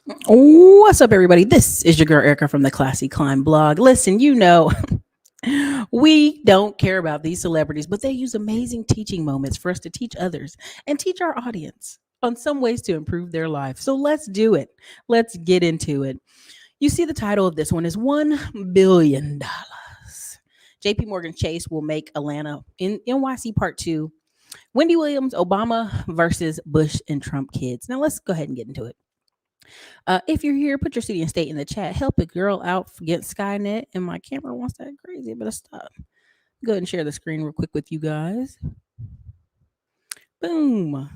What's up, everybody? This is your girl Erica from the Classy Climb blog. Listen, we don't care about these celebrities, but they use amazing teaching moments for us to teach others and teach our audience on some ways to improve their life. So let's do it. Let's get into it. You see, the title of this one is $1 billion. JP Morgan Chase will make Atlanta in NYC Part 2. Wendy Williams, Obama versus Bush and Trump kids. Now let's go ahead and get into it. If you're here, put your city and state in the chat. Help a girl out against Skynet. And my camera wants that crazy, but stop. Go ahead and share the screen real quick with you guys. Boom.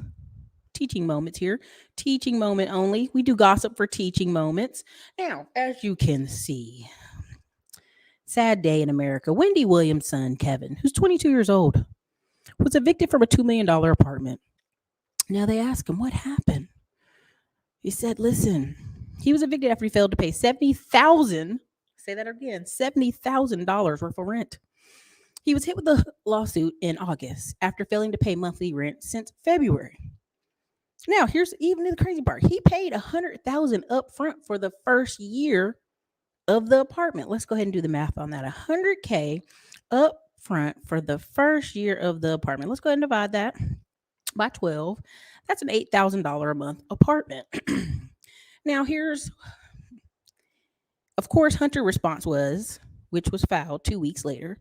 Teaching moments here. Teaching moment only. We do gossip for teaching moments. Now, as you can see, sad day in America. Wendy Williams' son, Kevin, who's 22 years old, was evicted from a $2 million apartment. Now they ask him, what happened? He said, listen, he was evicted after he failed to pay $70,000. Say that again, $70,000 worth of rent. He was hit with a lawsuit in August after failing to pay monthly rent since February. Now, here's even the crazy part. He paid $100,000 up front for the first year of the apartment. Let's go ahead and do the math on that. $100K up front for the first year of the apartment. Let's go ahead and divide that by 12. That's an $8,000 a month apartment. Now, of course, Hunter's response was, which was filed 2 weeks later,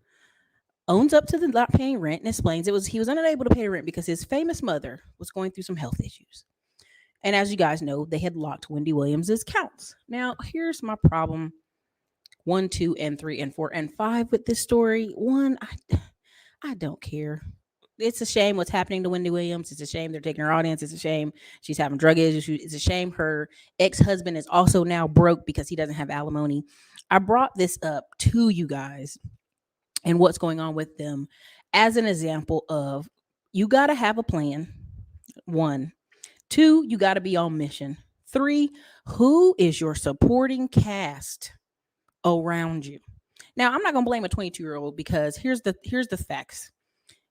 owns up to the not paying rent and explains he was unable to pay the rent because his famous mother was going through some health issues. And as you guys know, they had locked Wendy Williams' accounts. Now, here's my problem 1, 2, and 3, and 4, and 5 with this story. One, I don't care. It's a shame what's happening to Wendy Williams. It's a shame they're taking her audience. It's a shame she's having drug issues. It's a shame her ex-husband is also now broke because he doesn't have alimony. I brought this up to you guys and what's going on with them as an example of you got to have a plan. 1. 2, you got to be on mission. 3, who is your supporting cast around you? Now, I'm not going to blame a 22-year-old because here's the facts.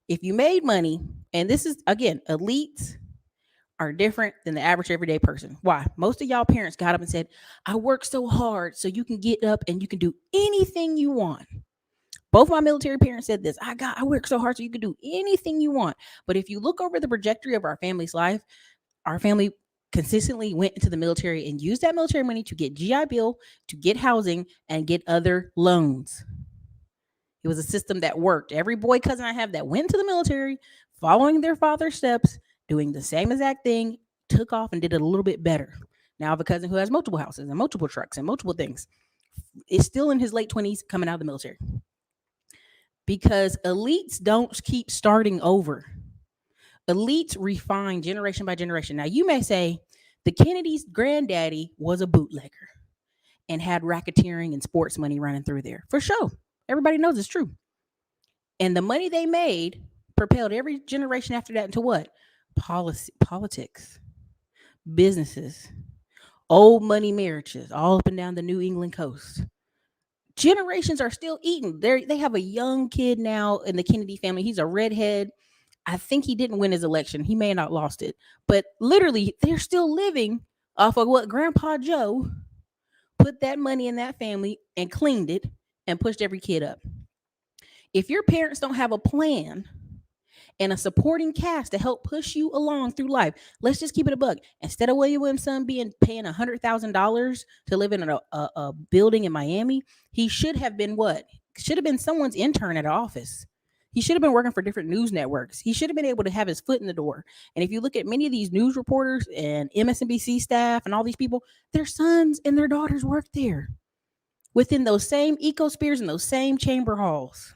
If you made money, and this is, again, elites are different than the average everyday person. Why? Most of y'all parents got up and said, I work so hard so you can get up and you can do anything you want. Both my military parents said this. I work so hard so you can do anything you want. But if you look over the trajectory of our family's life, our family consistently went into the military and used that military money to get GI Bill, to get housing, and get other loans. It was a system that worked. Every boy cousin I have that went to the military, following their father's steps, doing the same exact thing, took off and did it a little bit better. Now I have a cousin who has multiple houses and multiple trucks and multiple things. Is still in his late 20s coming out of the military. Because elites don't keep starting over. Elites refine generation by generation. Now you may say the Kennedy's granddaddy was a bootlegger and had racketeering and sports money running through there. For sure. Everybody knows it's true. And the money they made propelled every generation after that into what? Politics, businesses, old money marriages, all up and down the New England coast. Generations are still eating. They have a young kid now in the Kennedy family. He's a redhead. I think he didn't win his election. He may have not lost it. But literally, they're still living off of what Grandpa Joe put that money in that family and cleaned it and pushed every kid up. If your parents don't have a plan and a supporting cast to help push you along through life, let's just keep it a buck. Instead of William Williams' son paying $100,000 to live in a building in Miami, he should have been what? Should have been someone's intern at an office. He should have been working for different news networks. He should have been able to have his foot in the door. And if you look at many of these news reporters and MSNBC staff and all these people, their sons and their daughters work there within those same ecospheres and those same chamber halls.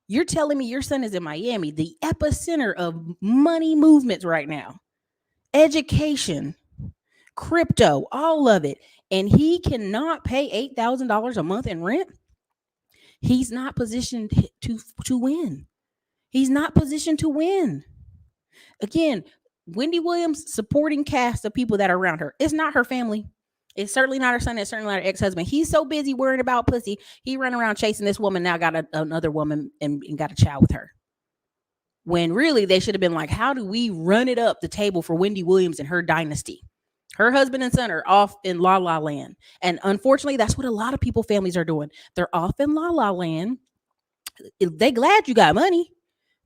You're telling me your son is in Miami, the epicenter of money movements right now, education, crypto, all of it, and he cannot pay $8,000 a month in rent? He's not positioned to win. He's not positioned to win. Again, Wendy Williams' supporting cast of people that are around her. It's not her family. It's certainly not her son. It's certainly not her ex-husband. He's so busy worrying about pussy. He run around chasing this woman, now got another woman and got a child with her. When really they should have been like, how do we run it up the table for Wendy Williams and her dynasty? Her husband and son are off in la la land. And unfortunately, that's what a lot of people families are doing. They're off in la la land. They glad you got money.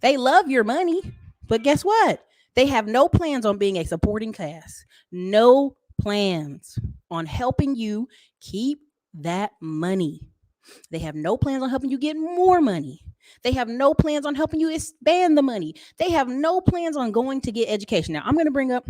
They love your money. But guess what? They have no plans on being a supporting cast. No plans on helping you keep that money. They have no plans on helping you get more money. They have no plans on helping you expand the money. They have no plans on going to get education. Now, I'm going to bring up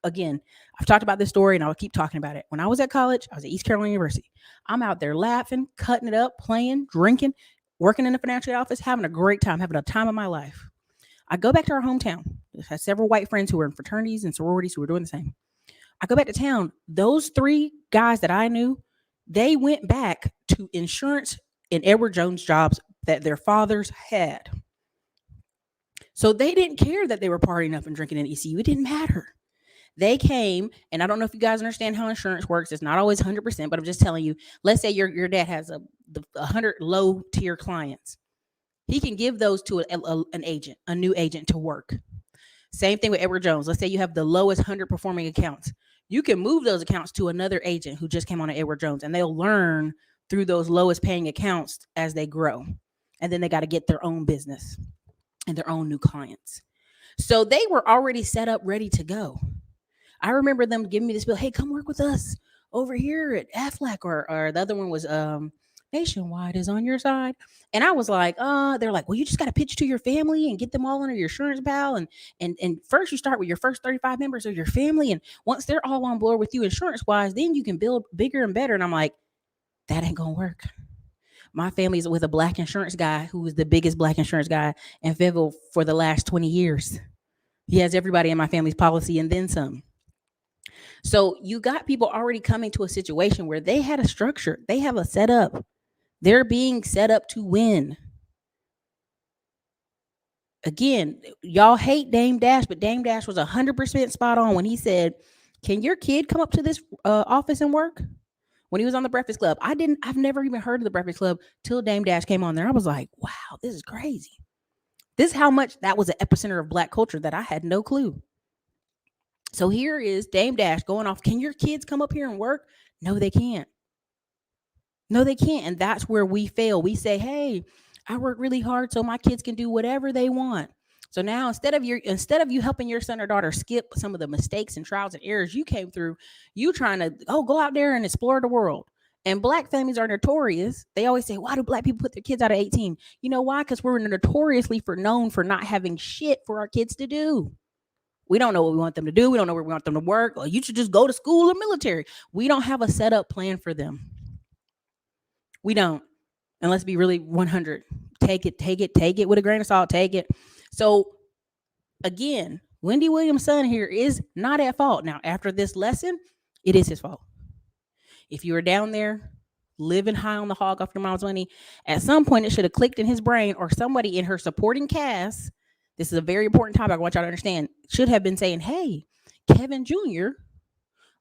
again, I've talked about this story and I'll keep talking about it. When I was at college, I was at East Carolina University. I'm out there laughing, cutting it up, playing, drinking, working in the financial office, having a great time, having a time of my life. I go back to our hometown. I had several white friends who were in fraternities and sororities who were doing the same. I go back to town. Those three guys that I knew, they went back to insurance and Edward Jones jobs that their fathers had. So they didn't care that they were partying up and drinking in ECU. It didn't matter. They came, and I don't know if you guys understand how insurance works. It's not always 100%, but I'm just telling you. Let's say your dad has 100 low tier clients. He can give those to an agent, a new agent to work. Same thing with Edward Jones. Let's say you have the lowest 100 performing accounts. You can move those accounts to another agent who just came on at Edward Jones, and they'll learn through those lowest paying accounts as they grow. And then they got to get their own business and their own new clients. So they were already set up, ready to go. I remember them giving me this bill. Hey, come work with us over here at Aflac, or the other one was Nationwide is on your side. And I was like, they're like, well, you just got to pitch to your family and get them all under your insurance pal. And first you start with your first 35 members of your family. And once they're all on board with you insurance wise, then you can build bigger and better. And I'm like, that ain't going to work. My family is with a black insurance guy who is the biggest black insurance guy in Fayetteville for the last 20 years. He has everybody in my family's policy and then some. So you got people already coming to a situation where they had a structure. They have a setup. They're being set up to win. Again, y'all hate Dame Dash, but Dame Dash was 100% spot on when he said, can your kid come up to this office and work? When he was on the Breakfast Club. I've never even heard of the Breakfast Club till Dame Dash came on there. I was like, wow, this is crazy. This is how much that was an epicenter of black culture that I had no clue. So here is Dame Dash going off. Can your kids come up here and work? No, they can't. No, they can't. And that's where we fail. We say, hey, I work really hard so my kids can do whatever they want. So now instead of you helping your son or daughter skip some of the mistakes and trials and errors you came through, you trying to go out there and explore the world. And black families are notorious. They always say, why do black people put their kids out at 18? You know why? Because we're notoriously known for not having shit for our kids to do. We don't know what we want them to do. We don't know where we want them to work. Or you should just go to school or military. We don't have a setup plan for them. We don't. And let's be really 100. Take it with a grain of salt. Take it. So again, Wendy Williams' son here is not at fault. Now, after this lesson, it is his fault. If you were down there living high on the hog off your mom's money, at some point it should have clicked in his brain, or somebody in her supporting cast. This is a very important topic. I want y'all to understand. Should have been saying, hey, Kevin Jr.,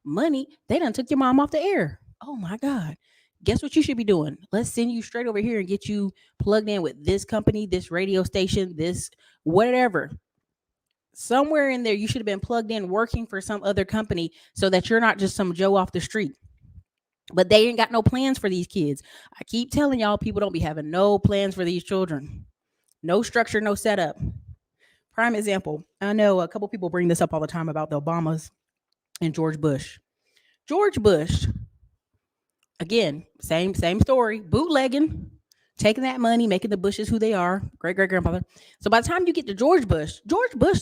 money, they done took your mom off the air. Oh my God. Guess what you should be doing? Let's send you straight over here and get you plugged in with this company, this radio station, this whatever. Somewhere in there, you should have been plugged in working for some other company so that you're not just some Joe off the street. But they ain't got no plans for these kids. I keep telling y'all, people don't be having no plans for these children. No structure, no setup. Prime example. I know a couple people bring this up all the time about the Obamas and George Bush. George Bush, again, same story, bootlegging, taking that money, making the Bushes who they are, great-great-grandfather. So by the time you get to George Bush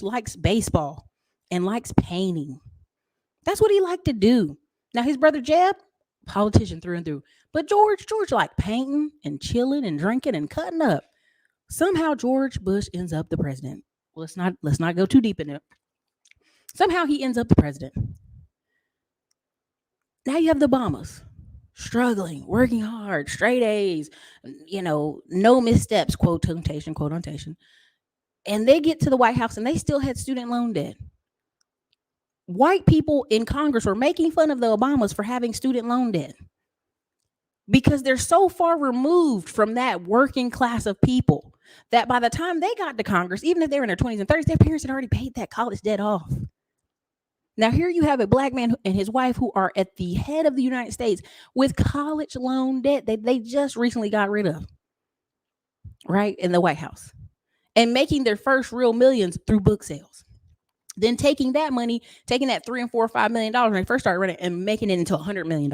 likes baseball and likes painting. That's what he liked to do. Now, his brother Jeb, politician through and through. But George liked painting and chilling and drinking and cutting up. Somehow George Bush ends up the president. Let's not go too deep in it. Somehow he ends up the president. Now you have the Obamas struggling, working hard, straight A's, no missteps, quotation. And they get to the White House and they still had student loan debt. White people in Congress were making fun of the Obamas for having student loan debt because they're so far removed from that working class of people that by the time they got to Congress, even if they were in their 20s and 30s, their parents had already paid that college debt off. Now, here you have a black man and his wife who are at the head of the United States with college loan debt that they just recently got rid of, right, in the White House, and making their first real millions through book sales. Then taking that money, taking that $3 and $4 or $5 million when they first started running and making it into $100 million.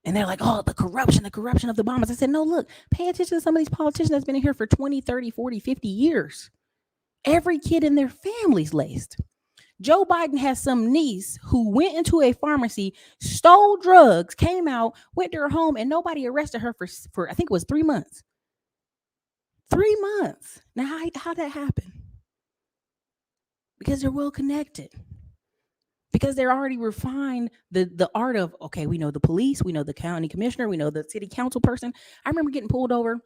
And they're like, oh, the corruption of the Obamas. I said, no, look, pay attention to some of these politicians that's been in here for 20, 30, 40, 50 years. Every kid in their family's laced. Joe Biden has some niece who went into a pharmacy, stole drugs, came out, went to her home, and nobody arrested her for I think it was 3 months. 3 months. Now, how'd that happen? Because they're well connected. Because they're already refined the art of, okay, we know the police, we know the county commissioner, we know the city council person. I remember getting pulled over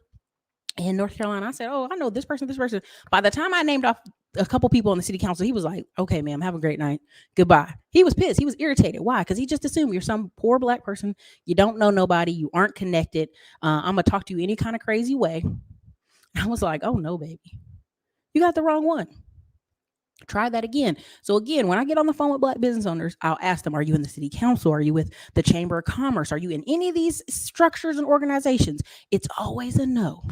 in North Carolina. I said, oh, I know this person, this person. By the time I named off a couple people on the city council, he was like, okay, ma'am, have a great night. Goodbye. He was pissed. He was irritated. Why? Because he just assumed you're some poor black person. You don't know nobody. You aren't connected. I'm going to talk to you any kind of crazy way. I was like, oh, no, baby. You got the wrong one. Try that again. So again, when I get on the phone with black business owners, I'll ask them, are you in the city council? Are you with the Chamber of Commerce? Are you in any of these structures and organizations? It's always a no.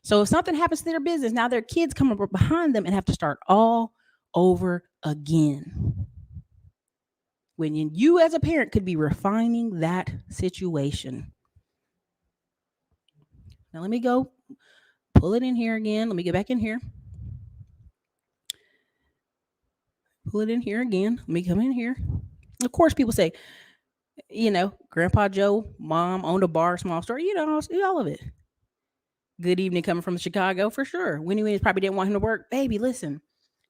So if something happens to their business, now their kids come up behind them and have to start all over again. When you as a parent could be refining that situation. Now let me go pull it in here again. Let me get back in here. Pull it in here again. Let me come in here. Of course, people say, Grandpa Joe, mom owned a bar, small store, all of it. Good evening coming from Chicago for sure. Wendy Williams probably didn't want him to work. Baby, listen,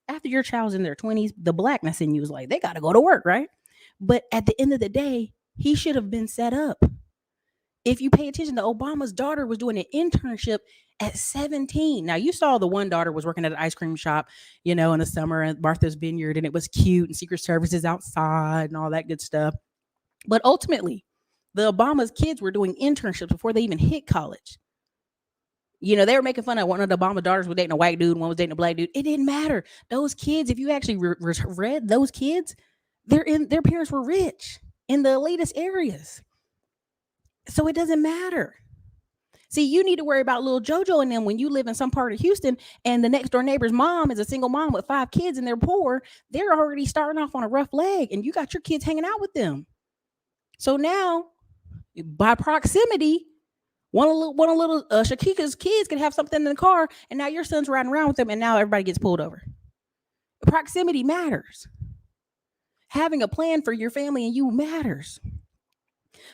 after your child's in their 20s, the blackness in you is like, they got to go to work, right? But at the end of the day, he should have been set up. If you pay attention, the Obama's daughter was doing an internship at 17. Now, you saw the one daughter was working at an ice cream shop, in the summer at Martha's Vineyard, and it was cute, and Secret Service is outside and all that good stuff. But ultimately, the Obama's kids were doing internships before they even hit college. They were making fun of one of the Obama daughters was dating a white dude, one was dating a black dude. It didn't matter. Those kids, if you actually read those kids, their parents were rich in the elitist areas. So it doesn't matter. See, you need to worry about little JoJo and them when you live in some part of Houston and the next door neighbor's mom is a single mom with 5 kids and they're poor. They're already starting off on a rough leg and you got your kids hanging out with them. So now, by proximity, one of little Shakika's kids can have something in the car and now your son's riding around with them and now everybody gets pulled over. Proximity matters. Having a plan for your family and you matters.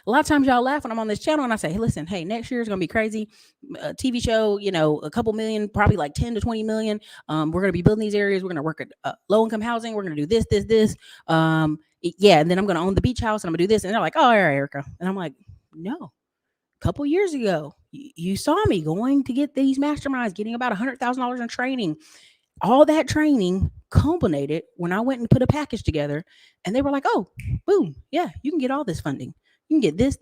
A lot of times y'all laugh when I'm on this channel and I say, hey, listen, next year is going to be crazy. TV show, a couple million, probably like 10 to 20 million. We're going to be building these areas. We're going to work at low income housing. We're going to do this. And then I'm going to own the beach house and I'm going to do this. And they're like, oh, all right, Ericka. And I'm like, no. A couple years ago, you saw me going to get these masterminds, getting about $100,000 in training. All that training culminated when I went and put a package together and they were like, oh, boom. Yeah, you can get all this funding. You can get this.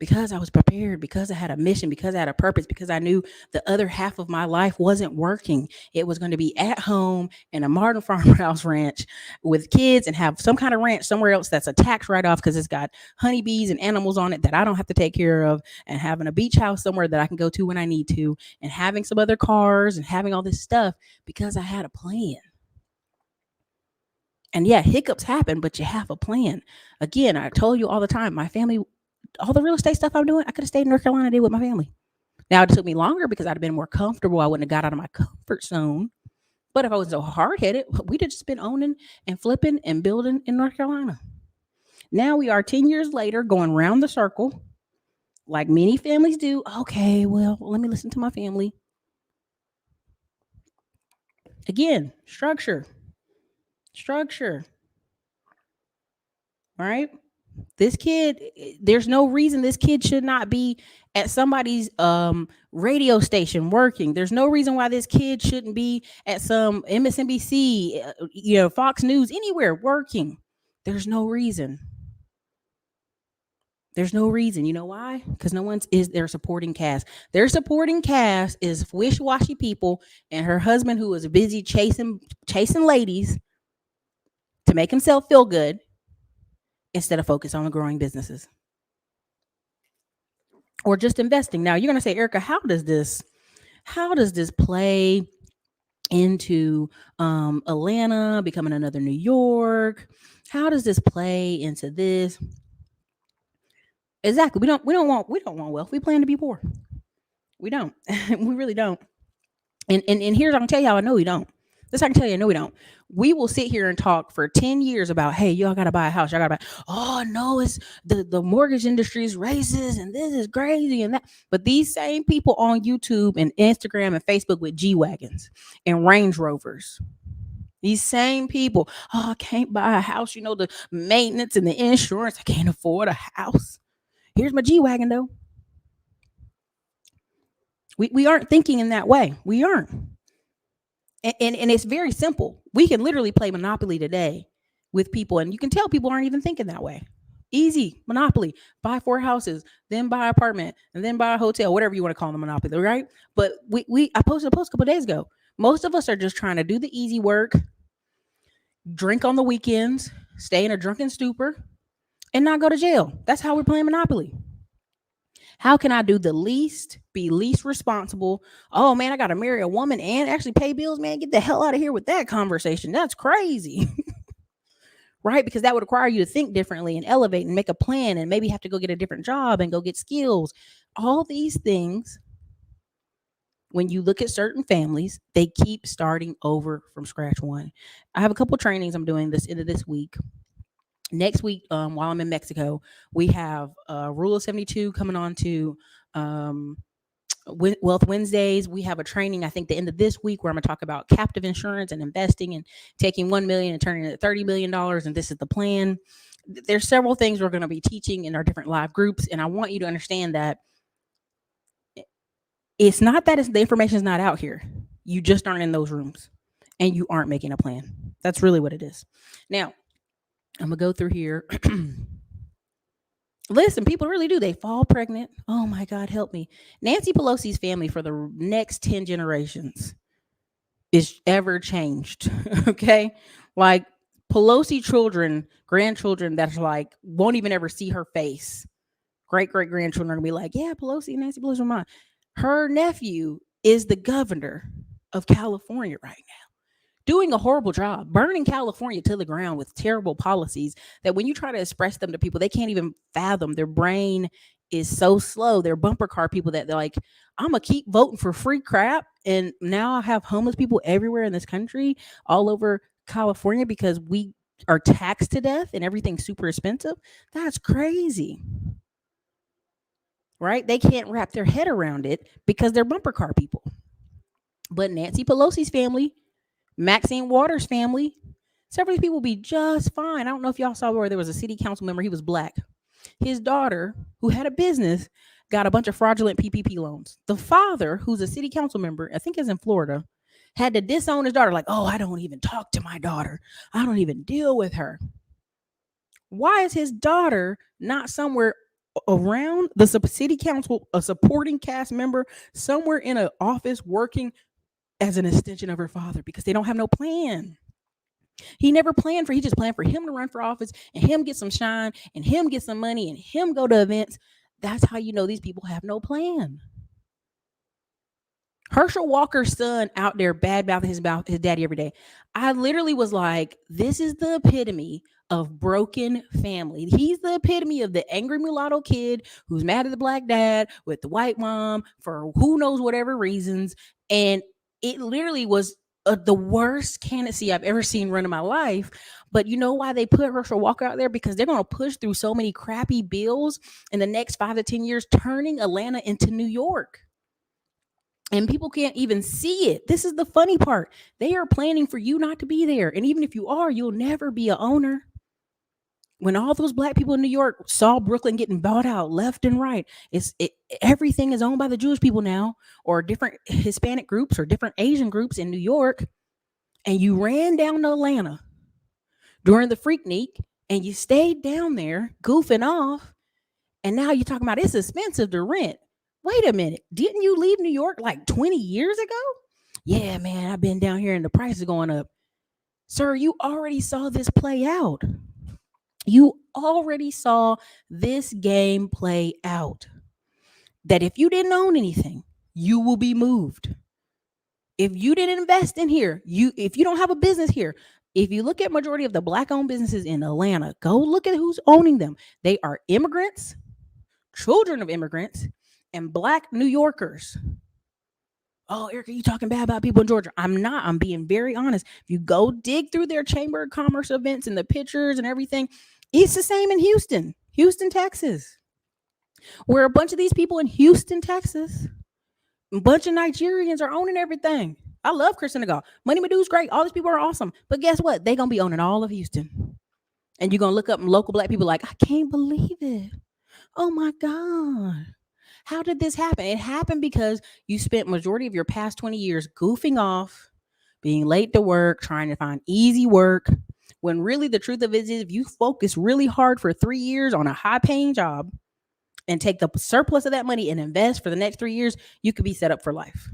Because I was prepared, because I had a mission, because I had a purpose, because I knew the other half of my life wasn't working. It was going to be at home in a Martin farmhouse ranch with kids and have some kind of ranch somewhere else that's a tax write-off because it's got honeybees and animals on it that I don't have to take care of, and having a beach house somewhere that I can go to when I need to, and having some other cars and having all this stuff because I had a plan. And yeah, hiccups happen, but you have a plan. Again, I told you all the time, my family, all the real estate stuff I'm doing, I could have stayed in North Carolina and did with my family. Now, it took me longer because I'd have been more comfortable. I wouldn't have got out of my comfort zone. But if I was so hard-headed, we'd have just been owning and flipping and building in North Carolina. Now we are 10 years later going round the circle like many families do. Okay, well, let me listen to my family. Again, structure. All right. This kid, there's no reason this kid should not be at somebody's radio station working. There's no reason why this kid shouldn't be at some MSNBC, Fox News, anywhere working. There's no reason. There's no reason. You know why? Because no one's is their supporting cast. Their supporting cast is wish-washy people and her husband who is busy chasing ladies to make himself feel good instead of focus on the growing businesses or just investing. Now you're gonna say, Ericka, how does this play into Atlanta becoming another New York? How does this play into this? Exactly. We don't want wealth. We plan to be poor. We don't. We really don't. And here's I can tell you how I know we don't. This I can tell you, I know we don't. We will sit here and talk for 10 years about, hey, y'all gotta buy a house. Y'all gotta buy. Oh no, it's the mortgage industry is racist and this is crazy and that. But these same people on YouTube and Instagram and Facebook with G Wagons and Range Rovers. These same people, oh, I can't buy a house. You know, the maintenance and the insurance. I can't afford a house. Here's my G Wagon though. We aren't thinking in that way. We aren't. And it's very simple. We can literally play Monopoly today with people, and you can tell people aren't even thinking that way. Easy Monopoly. Buy 4 houses, then buy an apartment, and then buy a hotel, whatever you want to call the Monopoly, right? But we I posted a post a couple of days ago. Most of us are just trying to do the easy work, drink on the weekends, stay in a drunken stupor, and not go to jail. That's how we're playing Monopoly. How can I do the least, be least responsible? Oh man, I got to marry a woman and actually pay bills, man. Get the hell out of here with that conversation. That's crazy. Right? Because that would require you to think differently and elevate and make a plan and maybe have to go get a different job and go get skills. All these things, when you look at certain families, they keep starting over from scratch one. I have a couple trainings I'm doing this into this week. Next week, while I'm in Mexico, we have Rule of 72 coming on to um, Wealth Wednesdays. We have a training, I think, the end of this week where I'm going to talk about captive insurance and investing and taking 1 million and turning it to $30 million. And this is the plan. There's several things we're going to be teaching in our different live groups. And I want you to understand that it's not that the information is not out here. You just aren't in those rooms and you aren't making a plan. That's really what it is. Now, I'm going to go through here. Listen, people really do. They fall pregnant. Oh my God, help me. Nancy Pelosi's family for the next 10 generations is ever changed. Okay. Like Pelosi children, grandchildren that's like won't even ever see her face. Great grandchildren are gonna be like, yeah, Pelosi, Nancy Pelosi, mine. Her nephew is the governor of California right now, doing a horrible job, burning California to the ground with terrible policies that when you try to express them to people, they can't even fathom. Their brain is so slow. They're bumper car people that they're like, I'm going to keep voting for free crap. And now I have homeless people everywhere in this country, all over California, because we are taxed to death and everything's super expensive. That's crazy. Right? They can't wrap their head around it because they're bumper car people. But Nancy Pelosi's family, Maxine Waters' family, several people will be just fine. I don't know if y'all saw where there was a city council member. He was black. His daughter, who had a business, got a bunch of fraudulent PPP loans. The father, who's a city council member, I think is in Florida, had to disown his daughter. Like, oh, I don't even talk to my daughter. I don't even deal with her. Why is his daughter not somewhere around the city council, a supporting cast member, somewhere in an office working as an extension of her father? Because they don't have no plan. He never planned for, he just planned for him to run for office and him get some shine and him get some money and him go to events. That's how you know these people have no plan. Herschel Walker's son out there bad mouthing his daddy every day. I literally was like, this is the epitome of broken family. He's the epitome of the angry mulatto kid who's mad at the black dad with the white mom for who knows whatever reasons. And it literally was the worst candidacy I've ever seen run in my life. But you know why they put Herschel Walker out there? Because they're going to push through so many crappy bills in the next 5 to 10 years, turning Atlanta into New York. And people can't even see it. This is the funny part. They are planning for you not to be there. And even if you are, you'll never be an owner. When all those black people in New York saw Brooklyn getting bought out left and right, everything is owned by the Jewish people now, or different Hispanic groups or different Asian groups in New York. And you ran down to Atlanta during the Freaknik and you stayed down there goofing off. And now you're talking about it's expensive to rent. Wait a minute. Didn't you leave New York like 20 years ago? Yeah, man, I've been down here and the price is going up. Sir, you already saw this play out. You already saw this game play out. That if you didn't own anything, you will be moved. If you didn't invest in here, if you don't have a business here, if you look at majority of the black owned businesses in Atlanta, go look at who's owning them. They are immigrants, children of immigrants, and black New Yorkers. Oh, Ericka, you talking bad about people in Georgia? I'm not. I'm being very honest. If you go dig through their Chamber of Commerce events and the pictures and everything, it's the same in Houston, Texas, where a bunch of these people in Houston, Texas, a bunch of Nigerians are owning everything. I love Chris Senegal. Money Madu's great. All these people are awesome. But guess what? They're going to be owning all of Houston. And you're going to look up local black people like, I can't believe it. Oh my God. How did this happen? It happened because you spent majority of your past 20 years goofing off, being late to work, trying to find easy work. When really the truth of it is, if you focus really hard for 3 years on a high paying job and take the surplus of that money and invest for the next 3 years, you could be set up for life.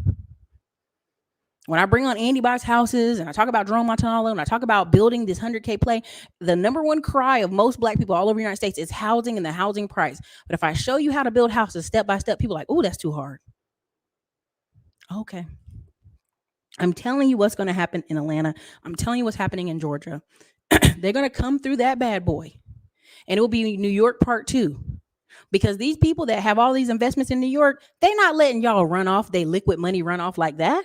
When I bring on Andy Box houses and I talk about Jerome Montanalo and I talk about building this 100K play, the number one cry of most black people all over the United States is housing and the housing price. But if I show you how to build houses step by step, people are like, oh, that's too hard. Okay. I'm telling you what's going to happen in Atlanta. I'm telling you what's happening in Georgia. They're going to come through that bad boy. And it will be New York part 2. Because these people that have all these investments in New York, they're not letting y'all run off. They liquid money run off like that.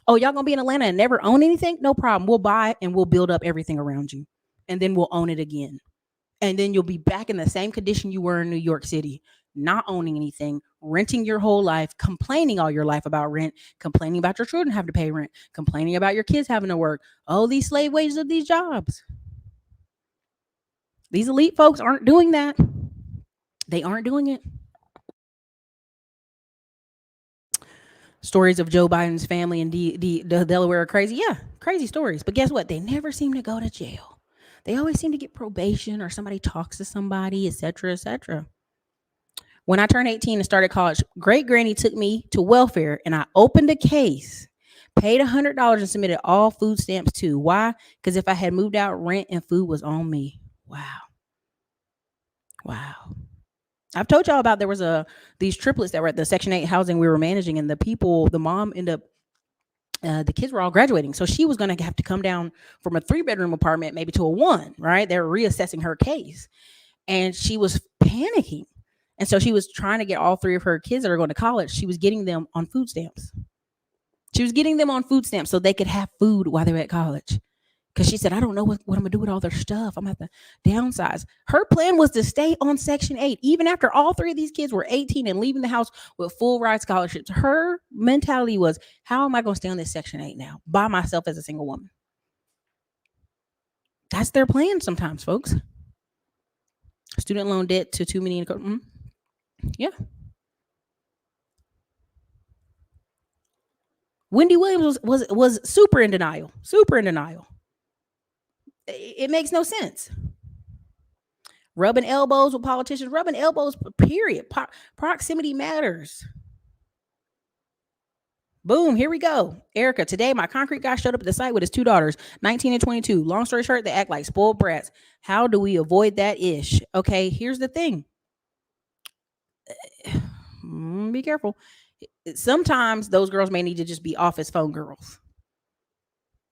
Oh, y'all gonna be in Atlanta and never own anything? No problem. We'll buy and we'll build up everything around you. And then we'll own it again. And then you'll be back in the same condition you were in New York City, not owning anything, renting your whole life, complaining all your life about rent, complaining about your children having to pay rent, complaining about your kids having to work. Oh, these slave wages of these jobs. These elite folks aren't doing that. They aren't doing it. Stories of Joe Biden's family in Delaware are crazy. Yeah, crazy stories. But guess what? They never seem to go to jail. They always seem to get probation or somebody talks to somebody, etc., etc. When I turned 18 and started college, great granny took me to welfare and I opened a case, paid $100 and submitted all food stamps too. Why? Because if I had moved out, rent and food was on me. Wow. I've told y'all about there was these triplets that were at the Section 8 housing we were managing, and the mom ended up, the kids were all graduating. So she was going to have to come down from a 3-bedroom apartment maybe to a 1, right? They were reassessing her case and she was panicking. And so she was trying to get all 3 of her kids that are going to college. She was getting them on food stamps. So they could have food while they were at college. Because she said, I don't know what I'm going to do with all their stuff. I'm going to have to downsize. Her plan was to stay on Section 8, even after all 3 of these kids were 18 and leaving the house with full ride scholarships. Her mentality was, how am I going to stay on this Section 8 now by myself as a single woman? That's their plan sometimes, folks. Student loan debt to $2 million. Yeah. Wendy Williams was super in denial. It makes no sense. Rubbing elbows with politicians, period. Proximity matters. Boom, here we go. Ericka, today my concrete guy showed up at the site with his 2 daughters, 19 and 22. Long story short, they act like spoiled brats. How do we avoid that ish? Okay, here's the thing. Be careful. Sometimes those girls may need to just be office phone girls.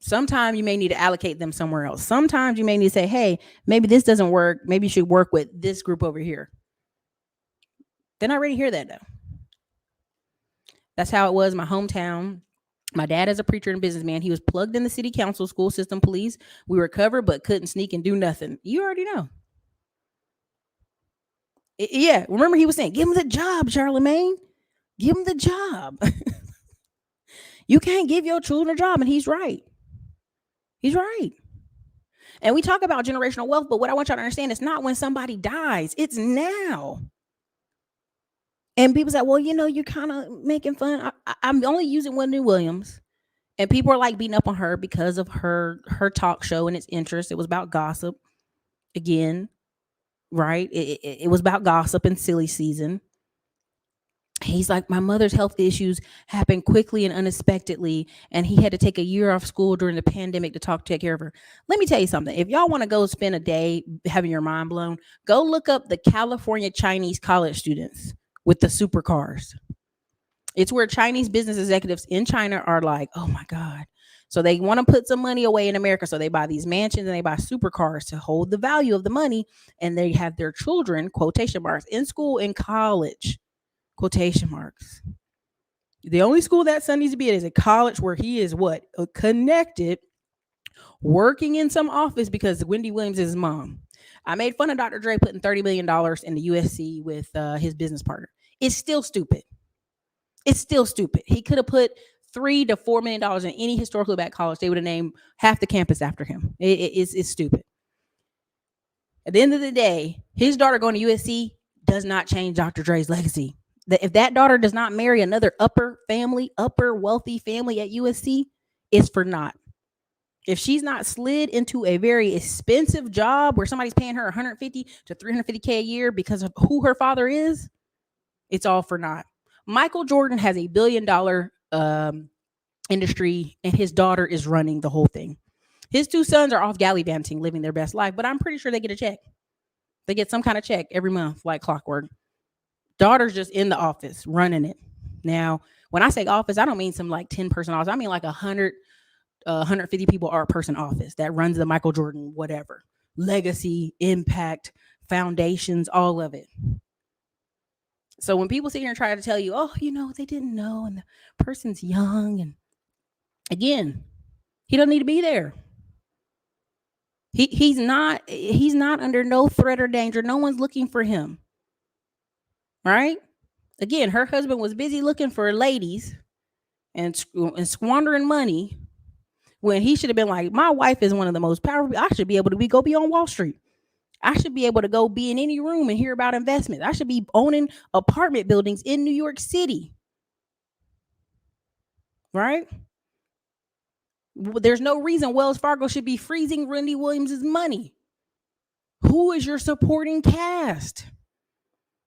Sometimes you may need to allocate them somewhere else. Sometimes you may need to say, hey, maybe this doesn't work. Maybe you should work with this group over here. They're not ready to hear that, though. That's how it was in my hometown. My dad is a preacher and businessman. He was plugged in the city council, school system, police. We were covered, but couldn't sneak and do nothing. You already know. Yeah, remember he was saying, give him the job, Charlemagne. Give him the job. You can't give your children a job, and he's right. And we talk about generational wealth, but what I want y'all to understand is not when somebody dies. It's now. And people say, well, you're kind of making fun. I'm only using Wendy Williams. And people are like beating up on her because of her talk show and its interest. It was about gossip. Again, right? It was about gossip and silly season. He's like, my mother's health issues happened quickly and unexpectedly, and he had to take a year off school during the pandemic to take care of her. Let me tell you something. If y'all want to go spend a day having your mind blown, go look up the California Chinese college students with the supercars. It's where Chinese business executives in China are like, oh my God. So they want to put some money away in America. So they buy these mansions and they buy supercars to hold the value of the money. And they have their children, quotation marks, in school, in college, quotation marks. The only school that son needs to be at is a college where he is what? Connected, working in some office because Wendy Williams is his mom. I made fun of Dr. Dre putting $30 million in the USC with his business partner. It's still stupid. It's still stupid. He could have put $3 to $4 million in any historically black college. They would have named half the campus after him. It's stupid. At the end of the day, his daughter going to USC does not change Dr. Dre's legacy. If that daughter does not marry another upper wealthy family at USC, it's for naught. If she's not slid into a very expensive job where somebody's paying her 150 to 350K a year because of who her father is, it's all for naught. Michael Jordan has $1 billion industry, and his daughter is running the whole thing. His two sons are off gallivanting, living their best life, but I'm pretty sure they get a check. They get some kind of check every month, like clockwork. Daughter's just in the office running it. Now, when I say office, I don't mean some like 10-person office. I mean like 150 people are a person office that runs the Michael Jordan, whatever, legacy, impact, foundations, all of it. So when people sit here and try to tell you, oh, they didn't know, and the person's young, and again, he doesn't need to be there. He's not under no threat or danger. No one's looking for him. Right? Again, her husband was busy looking for ladies and squandering money when he should have been like, my wife is one of the most powerful. I should be able to go be on Wall Street. I should be able to go be in any room and hear about investments. I should be owning apartment buildings in New York City. Right? There's no reason Wells Fargo should be freezing Wendy Williams' money. Who is your supporting cast?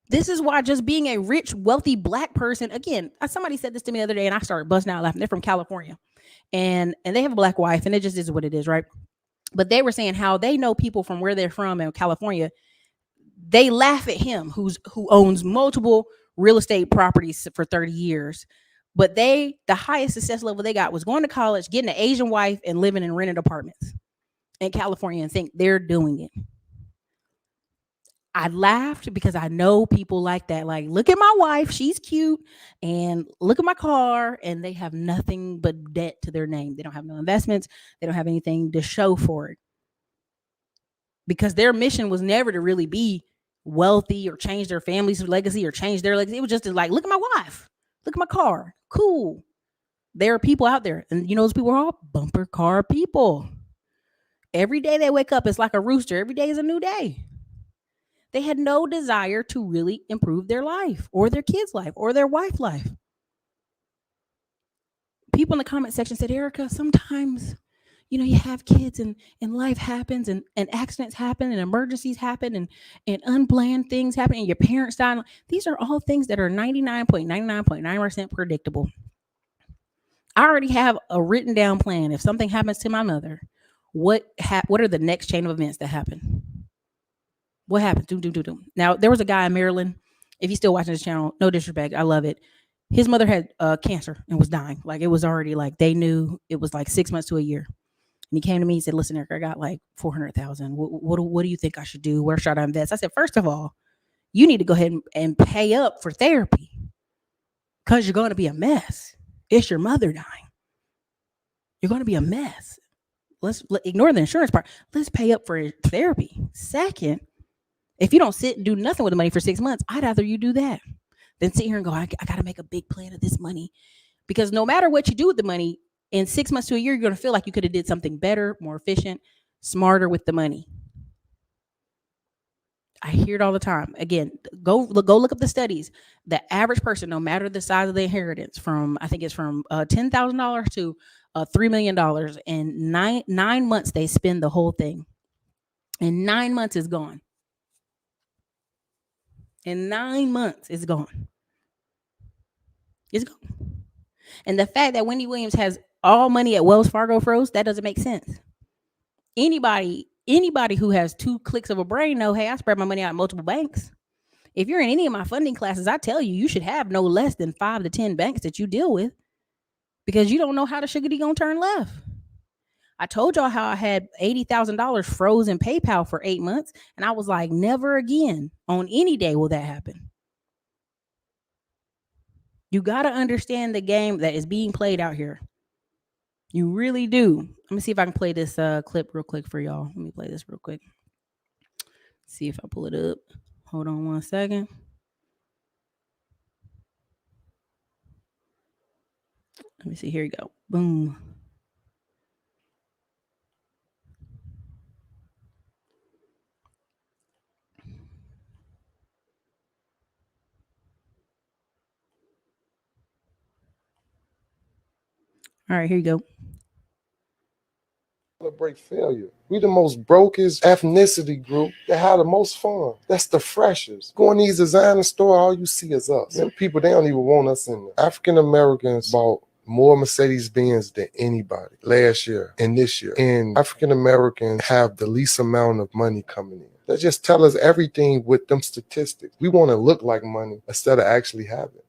This is why just being a rich, wealthy black person, again, somebody said this to me the other day and I started busting out laughing. They're from California and they have a black wife and it just is what it is, right? But they were saying how they know people from where they're from in California. They laugh at him who owns multiple real estate properties for 30 years. But the highest success level they got was going to college, getting an Asian wife and living in rented apartments in California and think they're doing it. I laughed because I know people like that. Like, look at my wife. She's cute. And look at my car. And they have nothing but debt to their name. They don't have no investments. They don't have anything to show for it. Because their mission was never to really be wealthy or change their family's legacy or change their legacy. It was just to like, look at my wife. Look at my car. Cool. There are people out there. And those people are all bumper car people. Every day they wake up, it's like a rooster. Every day is a new day. They had no desire to really improve their life or their kids' life or their wife's life. People in the comment section said, Ericka, sometimes, you have kids and life happens and accidents happen and emergencies happen and unplanned things happen and your parents die. These are all things that are 99.99.9% predictable. I already have a written down plan. If something happens to my mother, what are the next chain of events that happen? What happened? Now, there was a guy in Maryland. If he's still watching this channel, no disrespect, I love it. His mother had cancer and was dying. Like, it was already like they knew it was like 6 months to a year. And he came to me and said, listen, Ericka, I got like 400,000. What do you think I should do? Where should I invest? I said, first of all, you need to go ahead and pay up for therapy because you're going to be a mess. It's your mother dying. You're going to be a mess. Let's ignore the insurance part. Let's pay up for therapy. Second, if you don't sit and do nothing with the money for 6 months, I'd rather you do that than sit here and go, I got to make a big plan of this money. Because no matter what you do with the money, in 6 months to a year, you're going to feel like you could have did something better, more efficient, smarter with the money. I hear it all the time. Again, go look up the studies. The average person, no matter the size of the inheritance, I think it's from $10,000 to $3 million. In 9 months, they spend the whole thing. And 9 months is gone. In 9 months, it's gone. It's gone. And the fact that Wendy Williams has all money at Wells Fargo froze, that doesn't make sense. Anybody who has two clicks of a brain know, hey, I spread my money out in multiple banks. If you're in any of my funding classes, I tell you, you should have no less than 5 to 10 banks that you deal with because you don't know how the sugar gonna turn left. I told y'all how I had $80,000 frozen PayPal for 8 months, and I was like, never again on any day will that happen. You got to understand the game that is being played out here. You really do. Let me see if I can play this clip real quick for y'all. Let me play this real quick. See if I pull it up. Hold on one second. Let me see. Here you go. Boom. All right, here you go. Celebrate failure. We the most brokest ethnicity group that have the most fun. That's the freshest. Go in these designer store, all you see is us. Them people, they don't even want us in there. African Americans bought more Mercedes Benz than anybody last year and this year. And African Americans have the least amount of money coming in. They just tell us everything with them statistics. We want to look like money instead of actually having it.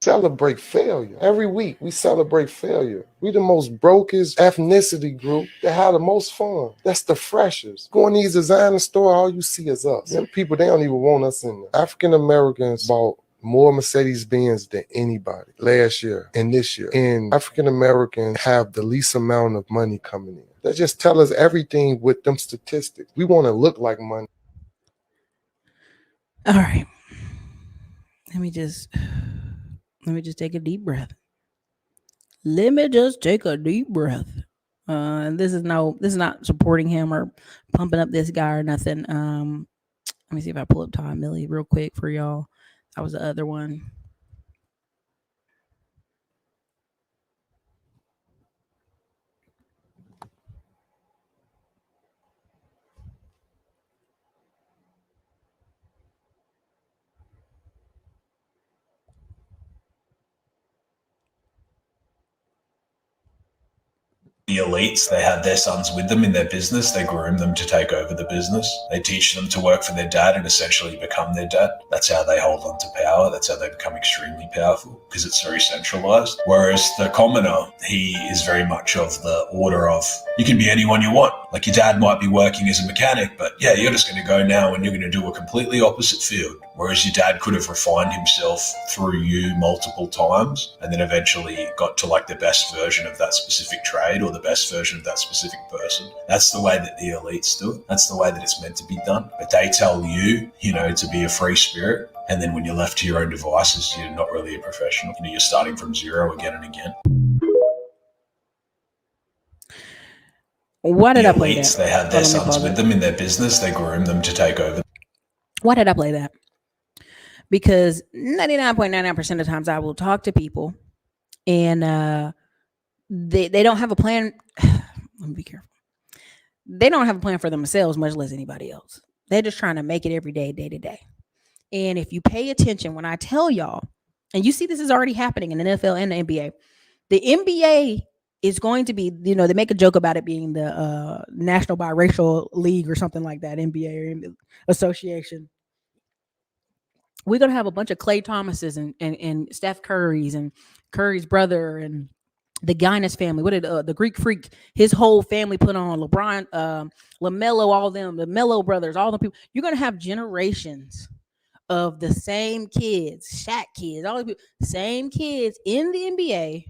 Celebrate failure. Every week we celebrate failure. We the most brokest ethnicity group that have the most fun. That's the freshest. Go in these designer store, all you see is us. Them people, they don't even want us in there. African Americans bought more Mercedes Benz than anybody last year and this year. And African Americans have the least amount of money coming in. They just tell us everything with them statistics. We want to look like money. All right. Let me just take a deep breath. Let me just take a deep breath. This is not supporting him or pumping up this guy or nothing. Let me see if I pull up Todd Millie real quick for y'all. That was the other one. The elites, they have their sons with them in their business. They groom them to take over the business. They teach them to work for their dad and essentially become their dad. That's how they hold on to power. That's how they become extremely powerful because it's very centralized. Whereas the commoner, he is very much of the order of, you can be anyone you want. Like your dad might be working as a mechanic, but yeah, you're just going to go now and you're going to do a completely opposite field. Whereas your dad could have refined himself through you multiple times and then eventually got to like the best version of that specific trade or the best version of that specific person. That's the way that the elites do it. That's the way that it's meant to be done. But they tell you, to be a free spirit. And then when you're left to your own devices, you're not really a professional. You're starting from zero again and again. Why did I play elites, that? they have their sons with them in their business. They groom them to take over. Why did I play that? Because 99.99% of the times I will talk to people and they don't have a plan. Let me be careful. They don't have a plan for themselves, much less anybody else. They're just trying to make it every day, day to day. And if you pay attention when I tell y'all, and you see this is already happening in the NFL and the NBA, the NBA is going to be, they make a joke about it being the National Biracial League or something like that, NBA or association. We're going to have a bunch of Klay Thomases and Steph Curry's and Curry's brother and the Guinness family. What did the Greek Freak, his whole family put on, LeBron, LaMelo, all them, the Melo brothers, all the people. You're going to have generations of the same kids, Shaq kids, all the people, same kids in the NBA,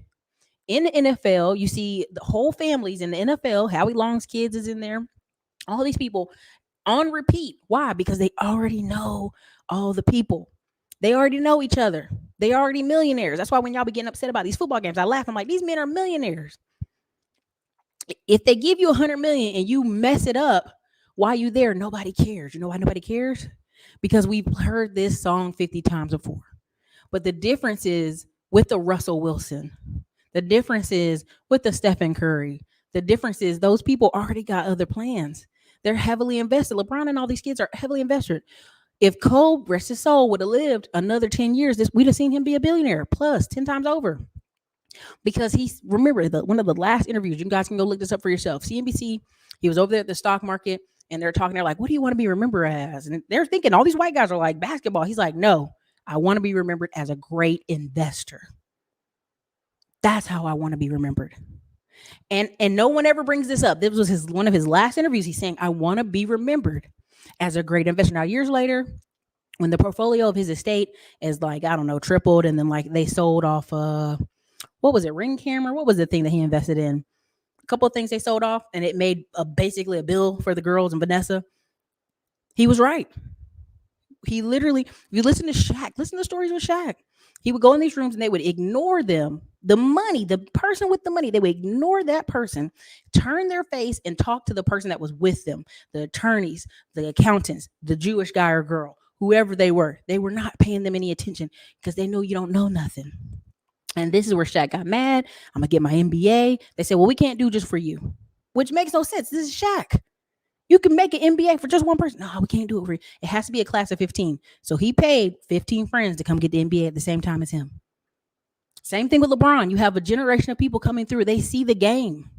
in the NFL. You see the whole families in the NFL. Howie Long's kids is in there. All these people on repeat. Why? Because they already know all the people. They already know each other. They already millionaires. That's why when y'all be getting upset about these football games, I laugh. I'm like, these men are millionaires. If they give you $100 million and you mess it up while you there, nobody cares. You know why nobody cares? Because we've heard this song 50 times before. But the difference is with the Russell Wilson. The difference is with the Stephen Curry. The difference is those people already got other plans. They're heavily invested. LeBron and all these kids are heavily invested. If Cole, rest his soul, would have lived another 10 years, we'd have seen him be a billionaire plus 10 times over. Because remember, one of the last interviews, you guys can go look this up for yourself. CNBC, he was over there at the stock market and they're talking, they're like, what do you want to be remembered as? And they're thinking, all these white guys are like, basketball. He's like, no, I want to be remembered as a great investor. That's how I want to be remembered. And no one ever brings this up. This was one of his last interviews. He's saying, I want to be remembered as a great investor. Now, years later, when the portfolio of his estate is like, I don't know, tripled, and then like they sold off what was it, Ring Camera? What was the thing that he invested in? A couple of things they sold off, and it made basically a bill for the girls and Vanessa. He was right. He literally, if you listen to Shaq, listen to stories with Shaq. He would go in these rooms and they would ignore them. The money, the person with the money, they would ignore that person, turn their face and talk to the person that was with them, the attorneys, the accountants, the Jewish guy or girl, whoever they were. They were not paying them any attention because they know you don't know nothing. And this is where Shaq got mad. I'm going to get my MBA. They said, well, we can't do just for you, which makes no sense. This is Shaq. You can make an MBA for just one person. No, we can't do it for you. It has to be a class of 15. So he paid 15 friends to come get the MBA at the same time as him. Same thing with LeBron. You have a generation of people coming through. They see the game.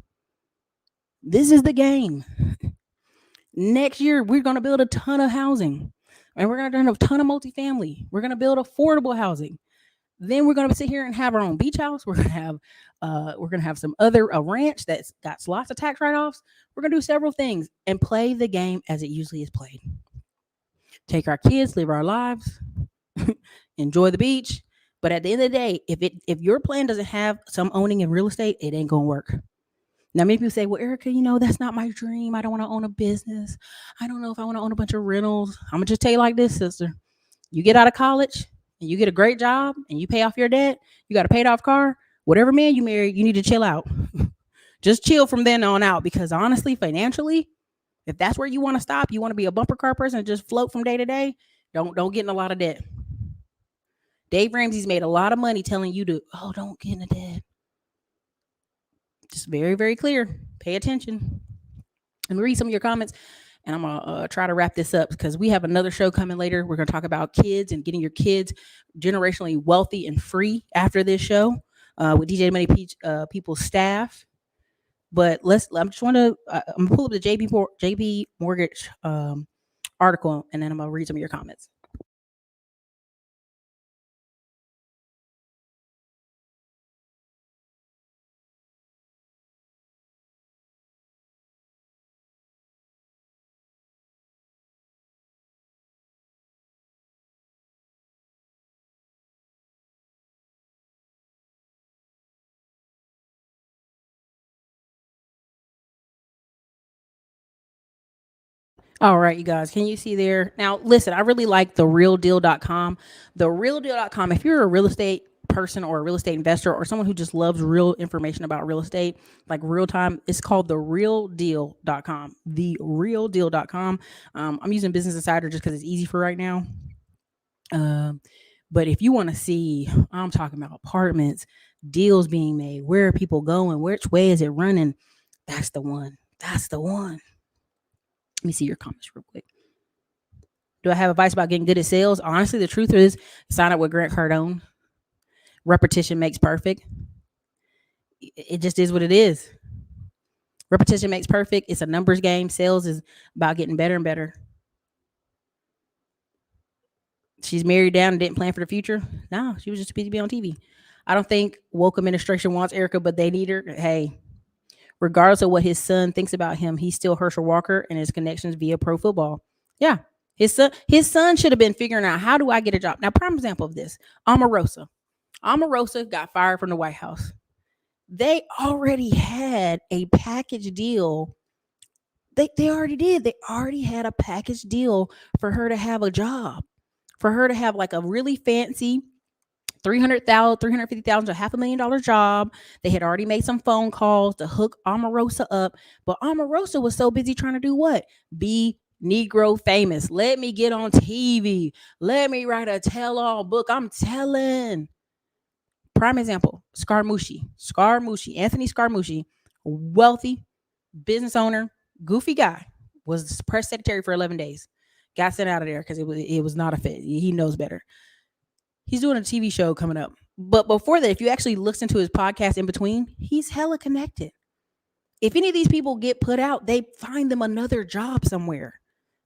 This is the game. Next year, we're going to build a ton of housing. And we're going to do a ton of multifamily. We're going to build affordable housing. Then we're going to sit here and have our own beach house. We're going to have some other a ranch that's got lots of tax write-offs. We're going to do several things and play the game as it usually is played. Take our kids, live our lives, enjoy the beach. But at the end of the day, if your plan doesn't have some owning in real estate, it ain't going to work. Now, many people say, well, Ericka, that's not my dream. I don't want to own a business. I don't know if I want to own a bunch of rentals. I'm going to just tell you like this, sister. You get out of college and you get a great job and you pay off your debt, you got a paid off car, whatever man you marry, you need to chill out. Just chill from then on out, because honestly, financially, if that's where you want to stop, you want to be a bumper car person and just float from day to day, don't get in a lot of debt. Dave Ramsey's made a lot of money telling you to, don't get in a debt. Just very, very clear. Pay attention. Let me read some of your comments. And I'm going to try to wrap this up because we have another show coming later. We're going to talk about kids and getting your kids generationally wealthy and free after this show with DJ Money People's staff. But I'm going to pull up the JB Mortgage article, and then I'm going to read some of your comments. All right, you guys, can you see there? Now, listen, I really like therealdeal.com. Therealdeal.com, if you're a real estate person or a real estate investor or someone who just loves real information about real estate, like real time, it's called therealdeal.com. Therealdeal.com. I'm using Business Insider just because it's easy for right now. But if you want to see, I'm talking about apartments, deals being made, where are people going, which way is it running? That's the one. That's the one. Let me see your comments real quick. Do I have advice about getting good at sales? Honestly, the truth is, sign up with Grant Cardone. Repetition makes perfect. It just is what it is. Repetition makes perfect. It's a numbers game. Sales is about getting better and better. She's married down and didn't plan for the future. No, she was just busy to be on TV. I don't think woke administration wants Ericka, but they need her. Hey, regardless of what his son thinks about him, he's still Herschel Walker and his connections via pro football. Yeah. His son should have been figuring out, how do I get a job? Now, prime example of this, Omarosa. Omarosa got fired from the White House. They already had a package deal. They already did. They already had a package deal for her to have a job, for her to have like a really fancy $300,000, $350,000, $500,000 job. They had already made some phone calls to hook Omarosa up, but Omarosa was so busy trying to do what? Be Negro famous. Let me get on TV. Let me write a tell-all book. I'm telling. Prime example, Anthony Scaramucci, wealthy business owner, goofy guy, was press secretary for 11 days. Got sent out of there because it was not a fit. He knows better. He's doing a TV show coming up. But before that, if you actually listen to his podcast in between, he's hella connected. If any of these people get put out, they find them another job somewhere.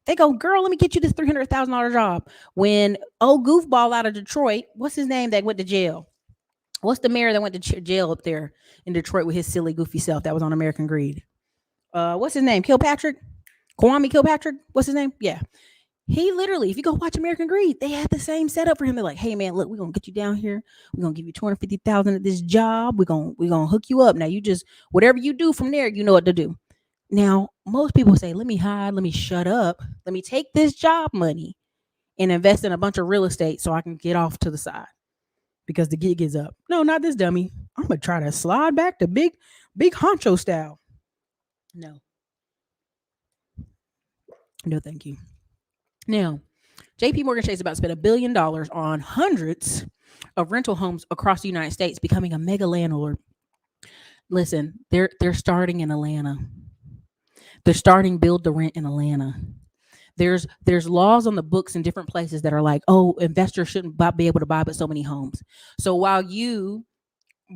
They go, girl, let me get you this $300,000 job. When old goofball out of Detroit, what's his name that went to jail? What's the mayor that went to jail up there in Detroit with his silly, goofy self that was on American Greed? What's his name? Kilpatrick? Kwame Kilpatrick? What's his name? Yeah. He literally, if you go watch American Greed, they had the same setup for him. They're like, hey man, look, we're gonna get you down here. We're gonna give you $250,000 at this job. We're gonna hook you up. Now you just whatever you do from there, you know what to do. Now, most people say, let me hide, let me shut up, let me take this job money and invest in a bunch of real estate so I can get off to the side because the gig is up. No, not this dummy. I'm gonna try to slide back to big honcho style. No, thank you. Now, JP Morgan Chase is about to spend $1 billion on hundreds of rental homes across the United States, becoming a mega landlord. Listen, they're starting in Atlanta. They're starting build to rent in Atlanta. There's laws on the books in different places that are like, oh, investors shouldn't be able to buy but so many homes. So while you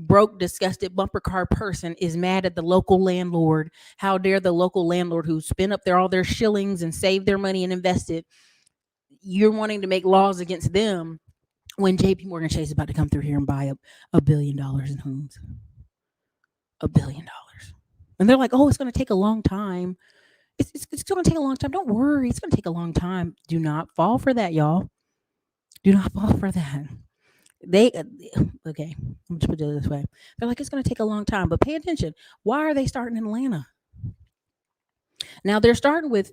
broke, disgusted bumper car person is mad at the local landlord, how dare the local landlord who spent up all their shillings and saved their money and invested, you're wanting to make laws against them when JP Morgan Chase is about to come through here and buy $1 billion in homes. $1 billion. And they're like, oh, it's going to take a long time. It's going to take a long time. Don't worry. It's going to take a long time. Do not fall for that, y'all. Do not fall for that. Okay, I'm just put it this way. They're like, it's going to take a long time, but pay attention. Why are they starting in Atlanta? Now they're starting with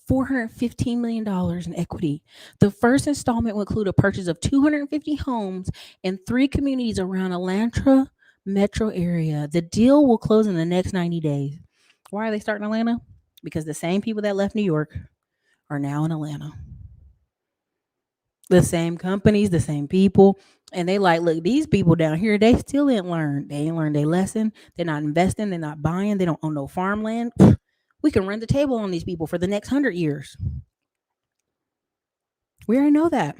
$415 million in equity. The first installment will include a purchase of 250 homes in 3 communities around Atlanta metro area. The deal will close in the next 90 days. Why are they starting in Atlanta? Because the same people that left New York are now in Atlanta. The same companies, the same people. And they like, look, these people down here, they still didn't learn. They ain't learned their lesson. They're not investing. They're not buying. They don't own no farmland. We can run the table on these people for the next 100 years. We already know that.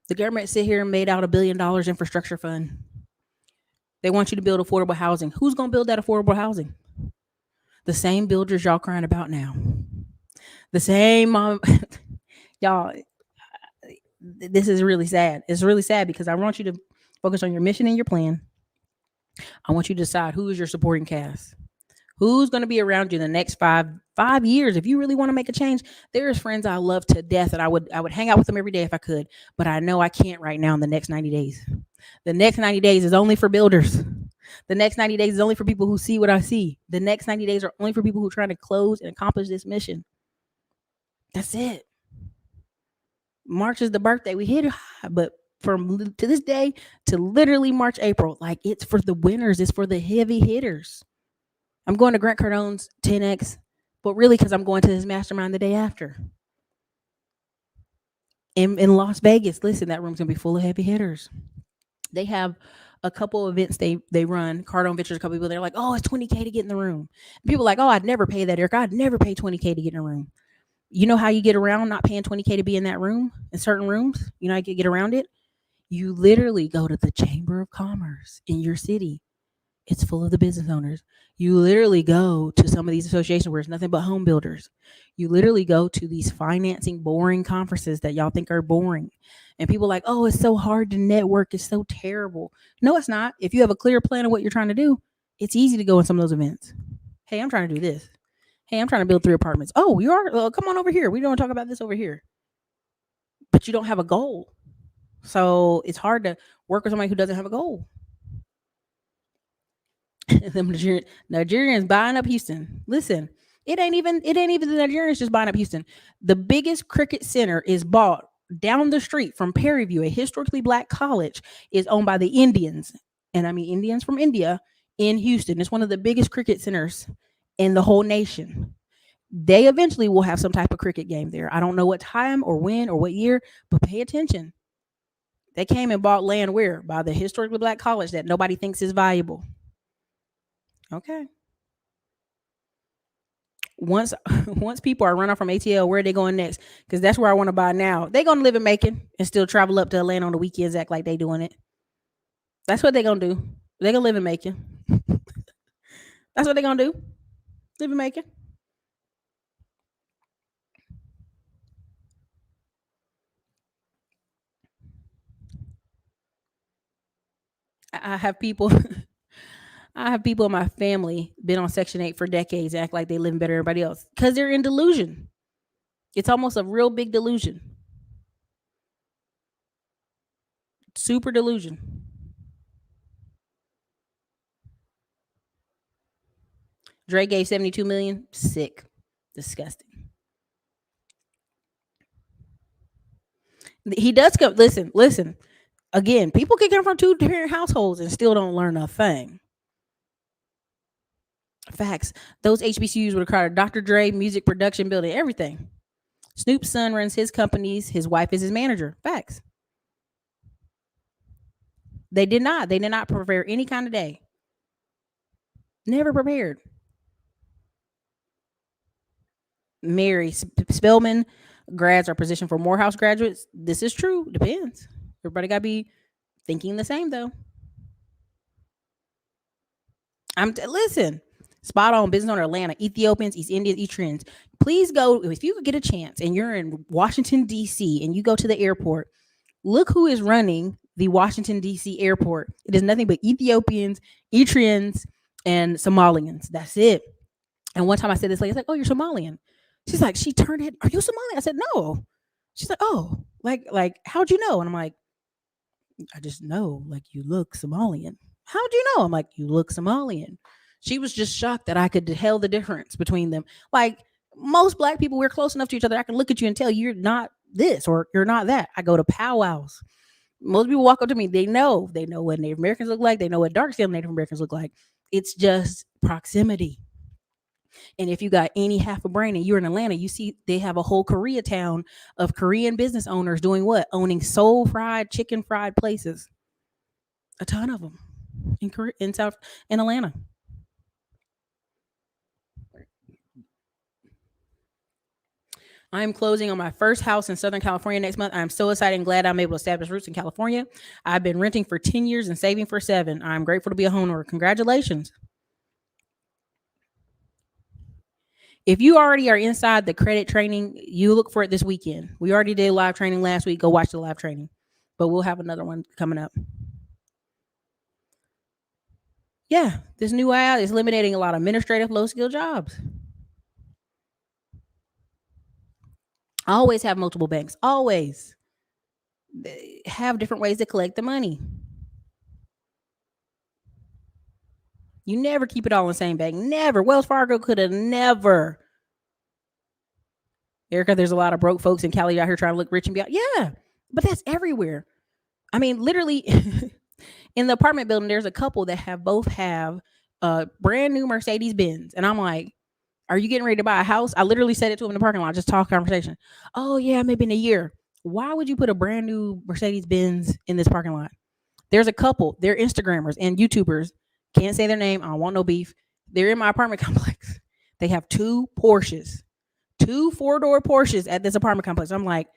The government sit here and made out $1 billion infrastructure fund. They want you to build affordable housing. Who's going to build that affordable housing? The same builders y'all crying about now. The same, y'all, this is really sad. It's really sad because I want you to focus on your mission and your plan. I want you to decide who is your supporting cast. Who's going to be around you in the next five years? If you really want to make a change, there's friends I love to death, and I would hang out with them every day if I could. But I know I can't right now in the next 90 days. The next 90 days is only for builders. The next 90 days is only for people who see what I see. The next 90 days are only for people who are trying to close and accomplish this mission. That's it. March is the birthday. We hit it high, but from to this day to literally March, April, like it's for the winners. It's for the heavy hitters. I'm going to Grant Cardone's 10X, but really because I'm going to his mastermind the day after. In Las Vegas, listen, that room's going to be full of heavy hitters. They have a couple events they run. Cardone Ventures, a couple people, they're like, oh, it's $20K to get in the room. And people are like, oh, I'd never pay that, Ericka. I'd never pay $20K to get in a room. You know how you get around not paying $20K to be in that room, in certain rooms? You know how you get around it? You literally go to the Chamber of Commerce in your city. It's full of the business owners. You literally go to some of these associations where it's nothing but home builders. You literally go to these financing boring conferences that y'all think are boring. And people are like, oh, it's so hard to network. It's so terrible. No, it's not. If you have a clear plan of what you're trying to do, it's easy to go in some of those events. Hey, I'm trying to do this. Hey, I'm trying to build 3 apartments. Oh, you are? Come on over here. We don't talk about this over here. But you don't have a goal. So it's hard to work with somebody who doesn't have a goal. The Nigerians buying up Houston. Listen, it ain't even the Nigerians just buying up Houston. The biggest cricket center is bought down the street from Perryview, a historically black college, is owned by the Indians. And I mean Indians from India in Houston. It's one of the biggest cricket centers in the whole nation. They eventually will have some type of cricket game there. I don't know what time or when or what year, but pay attention. They came and bought land where? By the historically black college that nobody thinks is valuable. Okay. once once people are run off from ATL, where are they going next? Because that's where I want to buy now. They're gonna live in Macon and still travel up to Atlanta on the weekends, act like they doing it. That's what they're gonna do. They're gonna live in Macon. That's what they're gonna do. Live in Macon. I have people I have people in my family been on Section 8 for decades, act like they live better than everybody else. Because they're in delusion. It's almost a real big delusion. Super delusion. Dre gave 72 million. Sick. Disgusting. He does come. Listen. Again, people can come from two different households and still don't learn a thing. Facts. Those HBCUs would require Dr. Dre, music production, building, everything. Snoop's son runs his companies. His wife is his manager. Facts. They did not prepare any kind of day. Never prepared. Mary Spelman grads are positioned for Morehouse graduates. This is true. Depends. Everybody got to be thinking the same, though. Listen. Spot on. Business owner Atlanta, Ethiopians, East Indians, Eritreans. Please go, if you could get a chance and you're in Washington, D.C., and you go to the airport, look who is running the Washington, D.C. airport. It is nothing but Ethiopians, Eritreans, and Somalians. That's it. And one time I said this lady, like, oh, you're Somalian. She's like, she turned it. Are you Somalian? I said, no. She's like, oh, like, how'd you know? And I'm like, I just know, like, you look Somalian. How'd you know? I'm like, you look Somalian. She was just shocked that I could tell the difference between them. Like, most Black people, we're close enough to each other. I can look at you and tell you're not this or you're not that. I go to powwows. Most people walk up to me. They know what Native Americans look like. They know what dark-skinned Native Americans look like. It's just proximity. And if you got any half a brain and you're in Atlanta, you see they have a whole Koreatown of Korean business owners doing what? Owning soul fried, chicken fried places. A ton of them in Atlanta. I am closing on my first house in Southern California next month. I'm so excited and glad I'm able to establish roots in California. I've been renting for 10 years and saving for 7. I'm grateful to be a homeowner. Congratulations. If you already are inside the credit training, you look for it this weekend. We already did live training last week. Go watch the live training. But we'll have another one coming up. Yeah, this new AI is eliminating a lot of administrative low-skill jobs. Always have multiple banks. Always have different ways to collect the money. You never keep it all in the same bank. Never. Wells Fargo could have never. Ericka, there's a lot of broke folks in Cali out here trying to look rich and be out. Yeah, but that's everywhere. I mean, literally, in the apartment building, there's a couple that both have a brand new Mercedes Benz. And I'm like, are you getting ready to buy a house? I literally said it to him in the parking lot, just talk conversation. Oh, yeah, maybe in a year. Why would you put a brand new Mercedes Benz in this parking lot? There's a couple. They're Instagrammers and YouTubers. Can't say their name. I don't want no beef. They're in my apartment complex. They have 2 Porsches, 2 4-door Porsches at this apartment complex. I'm like,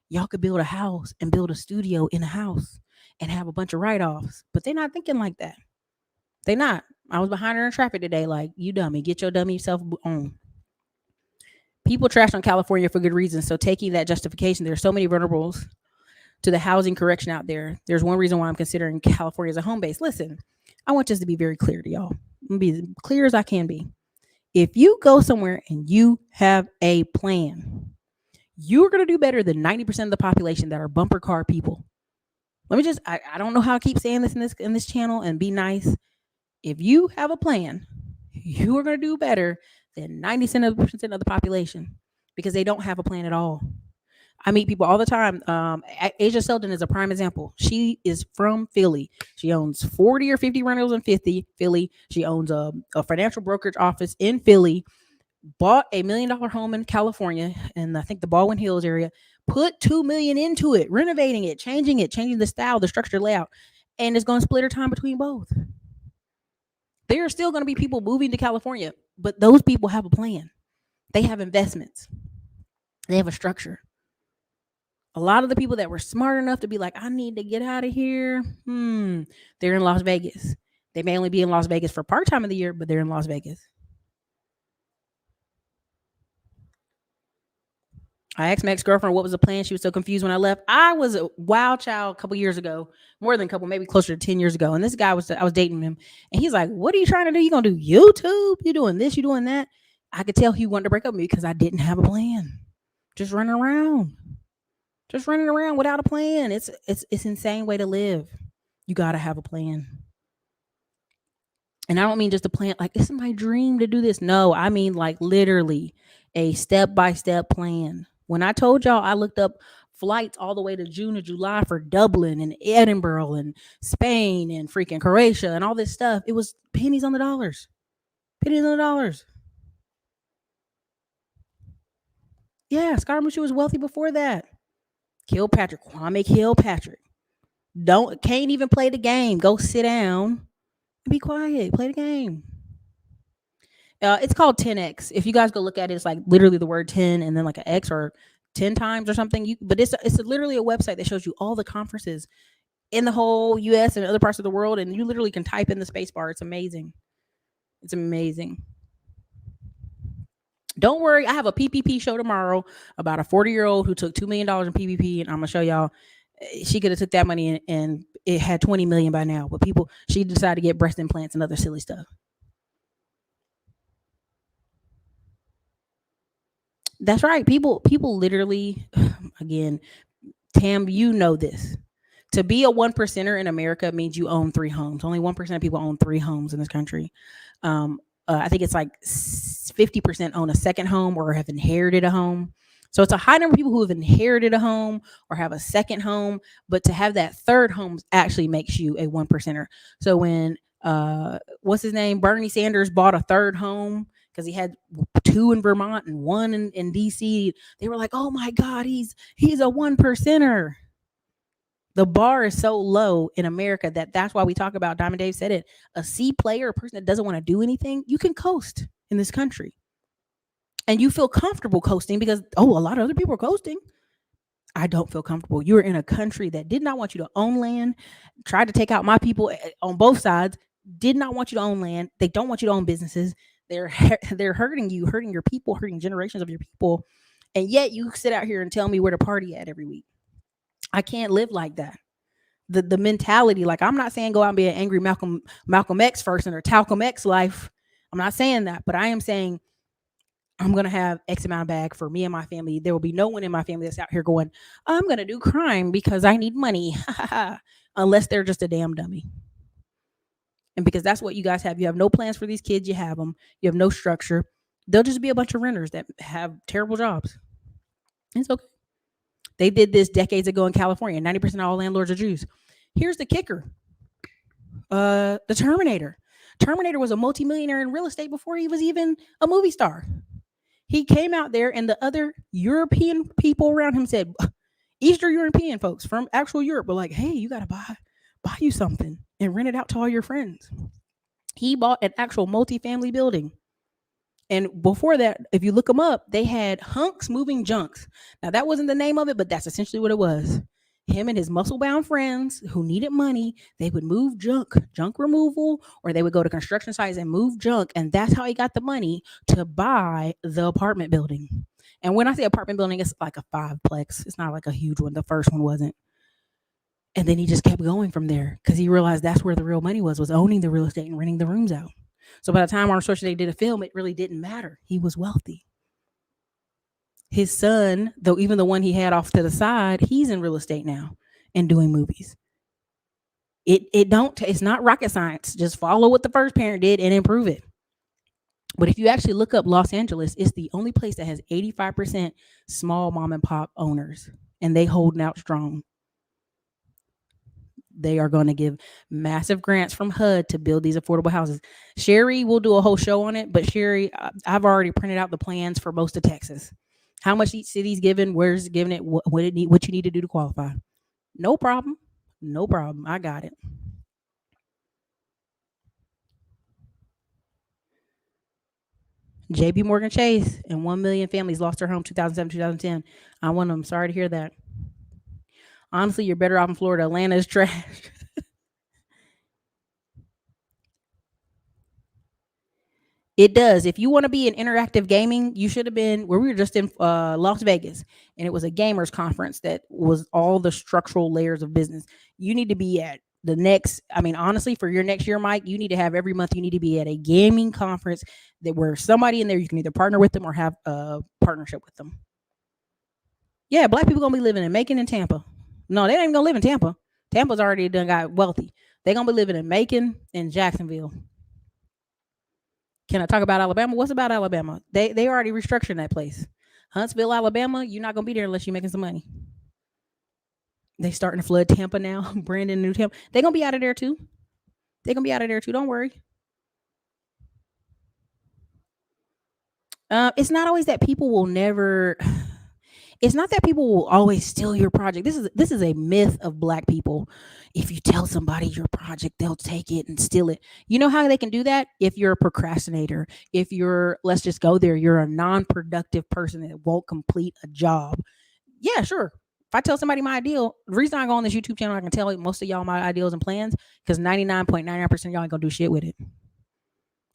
y'all could build a house and build a studio in a house and have a bunch of write-offs. But they're not thinking like that. They're not. I was behind her in traffic today. Like, you dummy. Get your dummy self on. People trash on California for good reasons. So taking that justification, there are so many vulnerables to the housing correction out there. There's one reason why I'm considering California as a home base. Listen, I want this to be very clear to y'all. I'm be as clear as I can be. If you go somewhere and you have a plan, you're going to do better than 90% of the population that are bumper car people. Let me just, I don't know how I keep saying this in this channel and be nice. If you have a plan, you are going to do better than 90% of the population because they don't have a plan at all. I meet people all the time. Asia Selden is a prime example. She is from Philly. She owns 40 or 50 rentals in Philly. She owns a financial brokerage office in Philly, bought a $1 million home in California, and I think the Baldwin Hills area, put $2 million into it, renovating it, changing the style, the structure, layout, and is going to split her time between both. There are still going to be people moving to California, but those people have a plan. They have investments. They have a structure. A lot of the people that were smart enough to be like, I need to get out of here, they're in Las Vegas. They may only be in Las Vegas for part time of the year, but they're in Las Vegas. I asked my ex-girlfriend what was the plan. She was so confused when I left. I was a wild child a couple years ago, more than a couple, maybe closer to 10 years ago. And this guy I was dating him. And he's like, what are you trying to do? You going to do YouTube? You doing this? You doing that? I could tell he wanted to break up with me because I didn't have a plan. Just running around. Just running around without a plan. It's insane way to live. You got to have a plan. And I don't mean just a plan like this is my dream to do this. No, I mean like literally a step-by-step plan. When I told y'all I looked up flights all the way to June or July for Dublin and Edinburgh and Spain and freaking Croatia and all this stuff, it was pennies on the dollars. Pennies on the dollars. Yeah, Scaramucci was wealthy before that. Kilpatrick, Kwame Kilpatrick. Can't even play the game. Go sit down. Be quiet. Play the game. It's called 10x. If you guys go look at it, it's like literally the word 10 and then like an X or 10 times or something. But it's literally a website that shows you all the conferences in the whole US and other parts of the world. And you literally can type in the space bar. It's amazing. It's amazing. Don't worry. I have a PPP show tomorrow about a 40-year-old who took $2 million in PPP. And I'm going to show y'all. She could have took that money and it had 20 million by now. But she decided to get breast implants and other silly stuff. That's right. People literally, again, Tam, you know this. To be a 1%er in America means you own 3 homes. Only 1% of people own 3 homes in this country. I think it's like 50% own a second home or have inherited a home. So it's a high number of people who have inherited a home or have a second home, but to have that third home actually makes you a 1%er. So when what's his name, Bernie Sanders bought a third home because he had 2 in Vermont and 1 in DC, they were like, "Oh my God, he's a 1%er." The bar is so low in America that's why we talk about. Diamond Dave said it. A C player, a person that doesn't want to do anything, you can coast in this country. And you feel comfortable coasting because, a lot of other people are coasting. I don't feel comfortable. You're in a country that did not want you to own land, tried to take out my people on both sides, did not want you to own land. They don't want you to own businesses. They're hurting you, hurting your people, hurting generations of your people. And yet you sit out here and tell me where to party at every week. I can't live like that. The mentality, like I'm not saying go out and be an angry Malcolm X person or Talcum X life. I'm not saying that, but I am saying I'm going to have X amount of bag for me and my family. There will be no one in my family that's out here going, I'm going to do crime because I need money. Unless they're just a damn dummy. And because that's what you guys have. You have no plans for these kids. You have them. You have no structure. They'll just be a bunch of renters that have terrible jobs. It's okay. They did this decades ago in California. 90% of all landlords are Jews. Here's the kicker. The Terminator. Terminator was a multimillionaire in real estate before he was even a movie star. He came out there and the other European people around him said, Eastern European folks from actual Europe were like, hey, you got to buy you something and rent it out to all your friends. He bought an actual multifamily building. And before that, if you look them up, they had hunks moving junks. Now, that wasn't the name of it, but that's essentially what it was. Him and his muscle-bound friends who needed money, they would move junk removal, or they would go to construction sites and move junk. And that's how he got the money to buy the apartment building. And when I say apartment building, it's like a 5-plex. It's not like a huge one. The first one wasn't. And then he just kept going from there because he realized that's where the real money was owning the real estate and renting the rooms out. So by the time Arnold Schwarzenegger did a film, it really didn't matter. He was wealthy. His son, though, even the one he had off to the side, he's in real estate now and doing movies. It's not rocket science. Just follow what the first parent did and improve it. But if you actually look up Los Angeles, it's the only place that has 85% small mom and pop owners, and they holding out strong. They are going to give massive grants from HUD to build these affordable houses. Sherry will do a whole show on it, but Sherry, I've already printed out the plans for most of Texas. How much each city's given, where's giving it, what you need to do to qualify. No problem. No problem. I got it. JP Morgan Chase and 1 million families lost their home 2007, 2010. I want them. Sorry to hear that. Honestly, you're better off in Florida. Atlanta is trash. It does. If you want to be in interactive gaming, you should have been where we were just in Las Vegas, and it was a gamers conference that was all the structural layers of business. You need to be at the next. I mean, honestly, for your next year, Mike, you need to have every month. You need to be at a gaming conference that where somebody in there you can either partner with them or have a partnership with them. Yeah, black people gonna be living in Macon and Tampa. No, they ain't even gonna live in Tampa. Tampa's already done got wealthy. They gonna be living in Macon and Jacksonville. Can I talk about Alabama? What's about Alabama? They already restructuring that place. Huntsville, Alabama, you're not gonna be there unless you're making some money. They starting to flood Tampa now. Brandon, New Tampa. They gonna be out of there too. They gonna be out of there too. Don't worry. It's not always that people will never. It's not that people will always steal your project. This is a myth of black people. If you tell somebody your project, they'll take it and steal it. You know how they can do that? If you're a procrastinator, if you're let's just go there, you're a non-productive person that won't complete a job. Yeah, sure. If I tell somebody my ideal, the reason I go on this YouTube channel, I can tell most of y'all my ideals and plans because 99.99% of y'all ain't gonna do shit with it.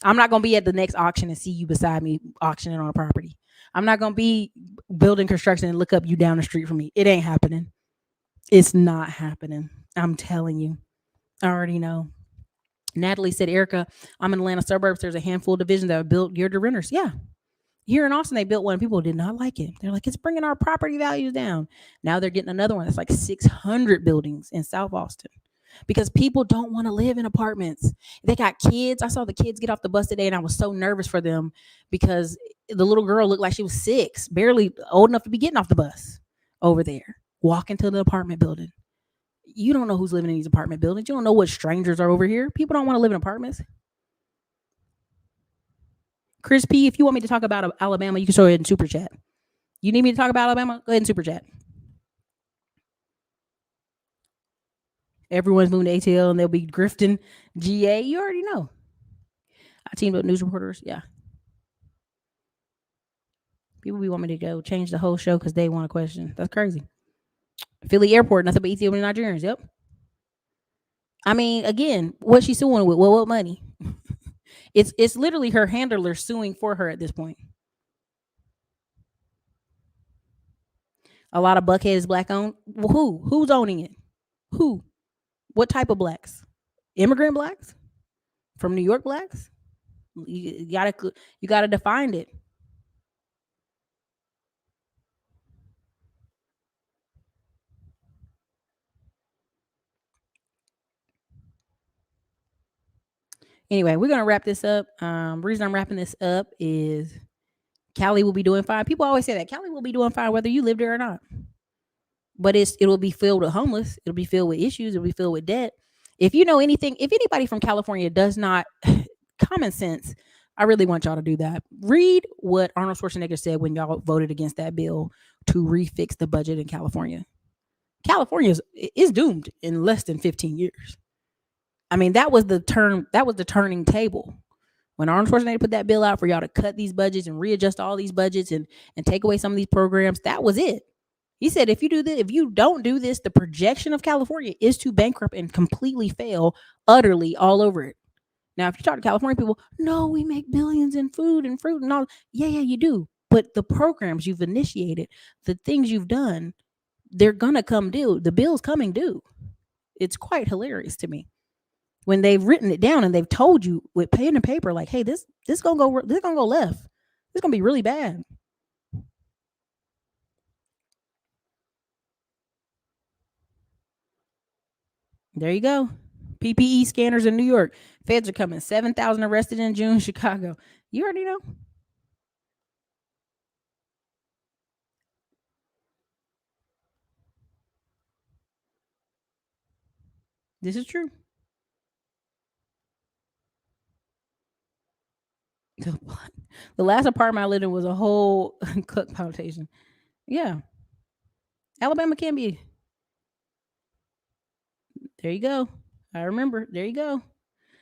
I'm not gonna be at the next auction and see you beside me auctioning on a property. I'm not gonna be building construction and look up you down the street from me. It ain't happening. It's not happening. I'm telling you. I already know. Natalie said, Ericka, I'm in Atlanta suburbs. There's a handful of divisions that are built geared to renters. Yeah. Here in Austin, they built one. People did not like it. They're like, it's bringing our property values down. Now they're getting another one that's like 600 buildings in South Austin because people don't want to live in apartments. They got kids. I saw the kids get off the bus today and I was so nervous for them because the little girl looked like she was 6, barely old enough to be getting off the bus over there, walking to the apartment building. You don't know who's living in these apartment buildings. You don't know what strangers are over here. People don't want to live in apartments. Chris P, if you want me to talk about Alabama, you can show it in super chat. You need me to talk about Alabama? Go ahead and super chat. Everyone's moving to ATL and they'll be grifting GA. You already know. I teamed up news reporters. Yeah. People be wanting me to go change the whole show because they want a question. That's crazy. Philly Airport, nothing but Ethiopian Nigerians. Yep. I mean, again, what's she suing with? Well, what money? It's literally her handler suing for her at this point. A lot of Buckhead is black owned. Well, who? Who's owning it? Who? What type of blacks? Immigrant blacks? From New York blacks? You gotta define it. Anyway, we're gonna wrap this up. Reason I'm wrapping this up is Cali will be doing fine. People always say that Cali will be doing fine whether you live there or not. But it'll be filled with homeless. It'll be filled with issues. It'll be filled with debt. If you know anything, if anybody from California does not common sense, I really want y'all to do that. Read what Arnold Schwarzenegger said when y'all voted against that bill to refix the budget in California. California is doomed in less than 15 years. I mean, that was the turning table. When Arnold Schwarzenegger put that bill out for y'all to cut these budgets and readjust all these budgets and take away some of these programs, that was it. He said, if you don't do this, the projection of California is to bankrupt and completely fail utterly all over it. Now, if you talk to California people, no, we make billions in food and fruit and all. Yeah, you do. But the programs you've initiated, the things you've done, they're gonna come due. The bill's coming due. It's quite hilarious to me when they've written it down and they've told you with pen and paper, like, hey, this gonna go left. This gonna be really bad. There you go. PPE scanners in New York. Feds are coming. 7,000 arrested in June, Chicago. You already know. This is true. The last apartment I lived in was a whole cook plantation. Yeah. Alabama can be. There you go. I remember. There you go.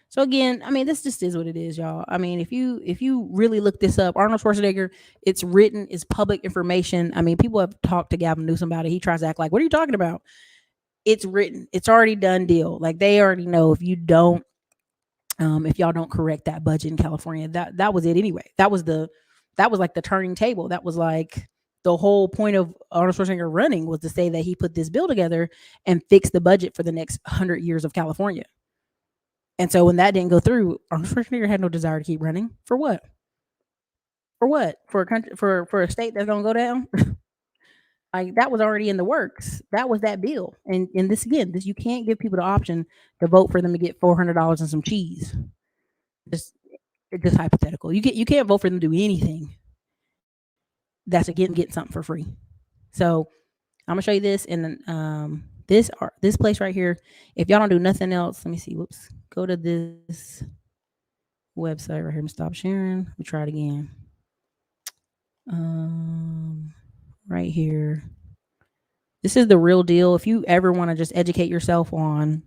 So again, I mean, this just is what it is, y'all. I mean, if you really look this up, Arnold Schwarzenegger, it's written, it's public information. I mean, people have talked to Gavin Newsom about it. He tries to act like, what are you talking about? It's written. It's already done deal. Like they already know if y'all don't correct that budget in California, that was it anyway. That was like the turning table. That was like the whole point of Arnold Schwarzenegger running was to say that he put this bill together and fix the budget for the next 100 years of California. And so when that didn't go through, Arnold Schwarzenegger had no desire to keep running. For what? For what? For a country, for a state that's gonna go down? Like that was already in the works. That was that bill. And this again, this you can't give people the option to vote for them to get $400 and some cheese. Just it's just hypothetical. You can't vote for them to do anything. That's again getting something for free. So I'm gonna show you this and this place right here. If y'all don't do nothing else, let me see. Whoops. Go to this website right here and stop sharing. Let me try it again. Right here. This is the real deal. If you ever want to just educate yourself on,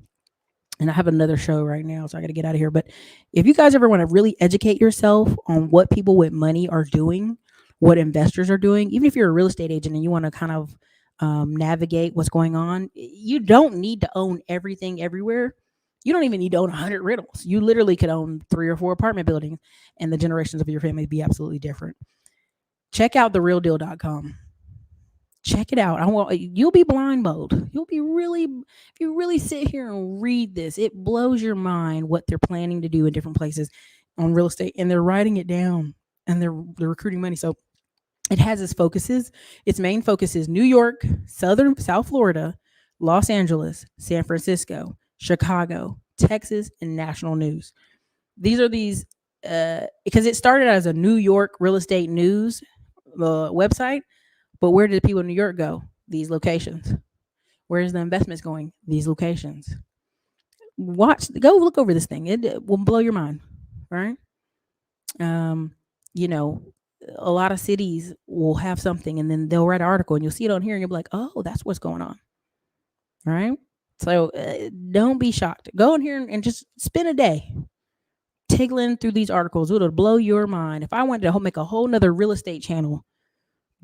and I have another show right now, so I got to get out of here. But if you guys ever want to really educate yourself on what people with money are doing, what investors are doing, even if you're a real estate agent and you want to kind of navigate what's going on, you don't need to own everything everywhere. You don't even need to own 100 rentals. You literally could own 3 or 4 apartment buildings, and the generations of your family be absolutely different. Check out therealdeal.com. Check it out. You'll be blind mode. You'll be really, if you really sit here and read this, it blows your mind what they're planning to do in different places on real estate, and they're writing it down and they're recruiting money. So it has its focuses. Its main focus is New York, South Florida, Los Angeles, San Francisco, Chicago, Texas, and national news. These are because it started as a New York real estate news website. But where did people in New York go? These locations. Where's the investments going? These locations. Go look over this thing. It will blow your mind, right? You know, a lot of cities will have something and then they'll write an article and you'll see it on here and you'll be like, oh, that's what's going on. All right. So don't be shocked. Go in here and just spend a day tickling through these articles. It'll blow your mind. If I wanted to make a whole nother real estate channel,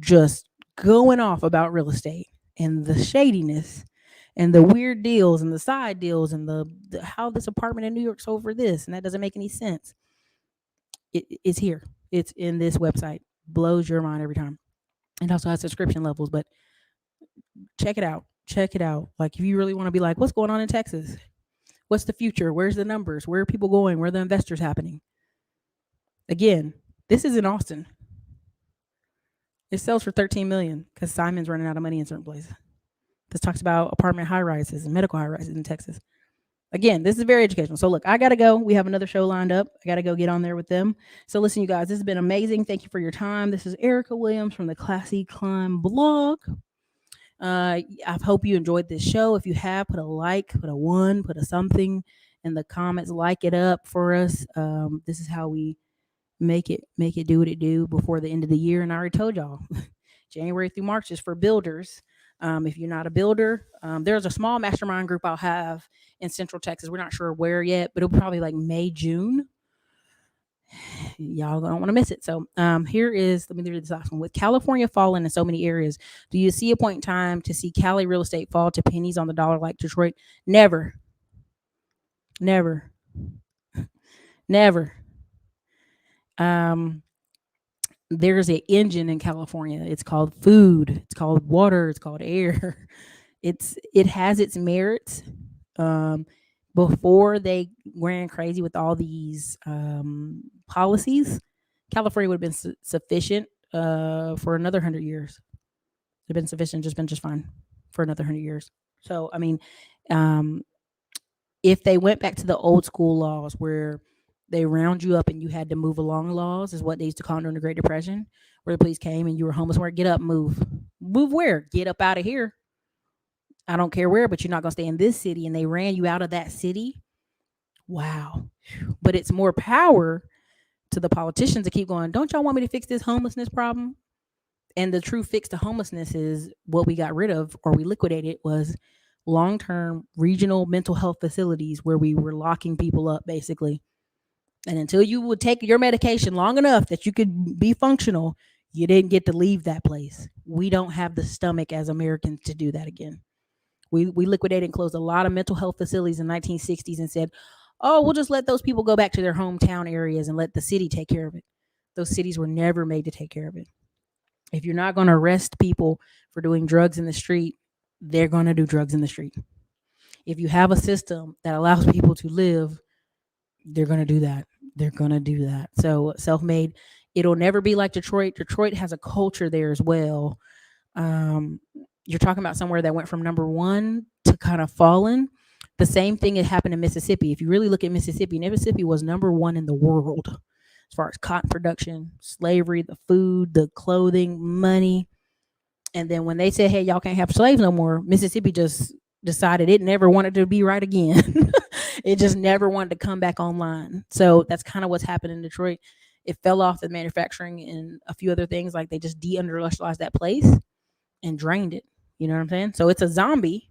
just going off about real estate and the shadiness and the weird deals and the side deals and the how this apartment in New York sold for this and that doesn't make any sense. It's here. It's in this website. Blows your mind every time. It also has subscription levels, but check it out. Check it out. Like if you really want to be like, what's going on in Texas? What's the future? Where's the numbers? Where are people going? Where are the investors happening? Again, this is in Austin. It sells for $13 million because Simon's running out of money in certain places. This talks about apartment high rises and medical high rises in Texas. Again, this is very educational. So look, I got to go. We have another show lined up. I got to go get on there with them. So listen, you guys, this has been amazing. Thank you for your time. This is Ericka Williams from the Classy Climb blog. I hope you enjoyed this show. If you have, put a like, put a 1, put a something in the comments. Like it up for us. This is how we make it do what it do before the end of the year. And I already told y'all, January through March is for builders. If you're not a builder, there's a small mastermind group I'll have in Central Texas. We're not sure where yet, but it'll be probably like May, June. Y'all don't want to miss it. So here is, let me read this last one. With California falling in so many areas, do you see a point in time to see Cali real estate fall to pennies on the dollar like Detroit? Never. There's an engine in California. It's called food. It's called water. It's called air. It has its merits. Before they ran crazy with all these policies, California would have been sufficient for another 100 years. It'd been sufficient, just fine for another 100 years. So, I mean, if they went back to the old school laws where they round you up and you had to move along laws, is what they used to call it during the Great Depression, where the police came and you were homeless. Where get up, move where? Get up out of here. I don't care where, but you're not going to stay in this city. And they ran you out of that city. Wow. But it's more power to the politicians to keep going, don't y'all want me to fix this homelessness problem? And the true fix to homelessness is what we got rid of or we liquidated was long-term regional mental health facilities where we were locking people up basically. And until you would take your medication long enough that you could be functional, you didn't get to leave that place. We don't have the stomach as Americans to do that again. We liquidated and closed a lot of mental health facilities in the 1960s and said, oh, we'll just let those people go back to their hometown areas and let the city take care of it. Those cities were never made to take care of it. If you're not going to arrest people for doing drugs in the street, they're going to do drugs in the street. If you have a system that allows people to live, they're going to do that. They're going to do that. So self-made, it'll never be like Detroit. Detroit has a culture there as well. You're talking about somewhere that went from number one to kind of fallen. The same thing that happened in Mississippi. If you really look at Mississippi, Mississippi was number one in the world as far as cotton production, slavery, the food, the clothing, money. And then when they said, hey, y'all can't have slaves no more, Mississippi just decided it never wanted to be right again. It just never wanted to come back online. So that's kind of what's happened in Detroit. It fell off the manufacturing and a few other things. Like they just de-industrialized that place and drained it. You know what I'm saying? So it's a zombie.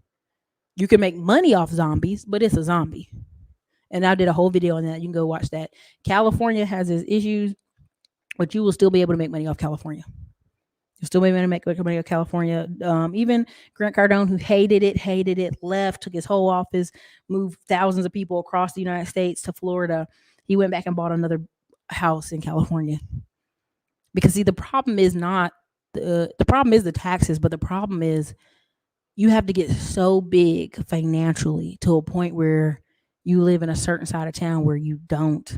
You can make money off zombies, but it's a zombie. And I did a whole video on that. You can go watch that. California has its issues, but you will still be able to make money off California. You'll still be able to make money off California. Even Grant Cardone, who hated it, left, took his whole office, moved thousands of people across the United States to Florida. He went back and bought another house in California. Because see, the problem is not the problem is the taxes, but the problem is you have to get so big financially to a point where you live in a certain side of town where you don't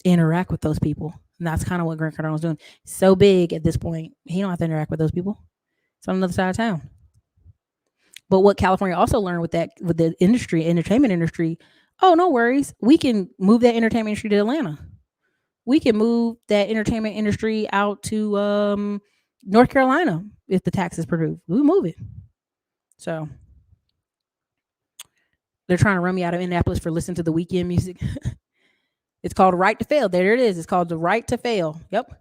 interact with those people. And that's kind of what Grant Cardone was doing. So big at this point, he don't have to interact with those people. It's on another side of town. But what California also learned with the entertainment industry, oh, no worries. We can move that entertainment industry to Atlanta. We can move that entertainment industry out to North Carolina if the taxes prove. We move it. So they're trying to run me out of Indianapolis for listening to the weekend music. It's called Right to Fail. There it is. It's called the Right to Fail. Yep.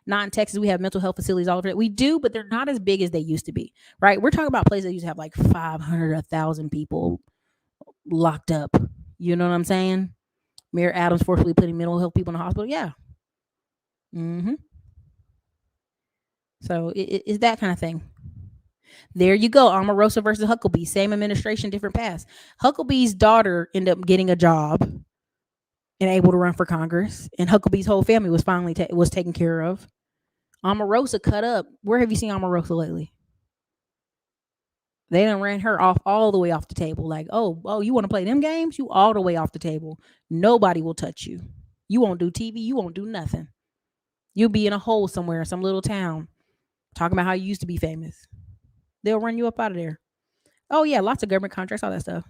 Not in Texas. We have mental health facilities all over it. We do, but they're not as big as they used to be. Right? We're talking about places that used to have like 500, 1,000 people locked up. You know what I'm saying? Mayor Adams forcibly putting mental health people in the hospital. Yeah. Mm-hmm. So it's that kind of thing. There you go. Omarosa versus Huckabee. Same administration, different paths. Huckabee's daughter ended up getting a job and able to run for Congress. And Huckabee's whole family was finally was taken care of. Omarosa cut up. Where have you seen Omarosa lately? They done ran her off all the way off the table. Like, oh, you want to play them games? You all the way off the table. Nobody will touch you. You won't do TV. You won't do nothing. You'll be in a hole somewhere in some little town talking about how you used to be famous. They'll run you up out of there. Oh, yeah, lots of government contracts, all that stuff.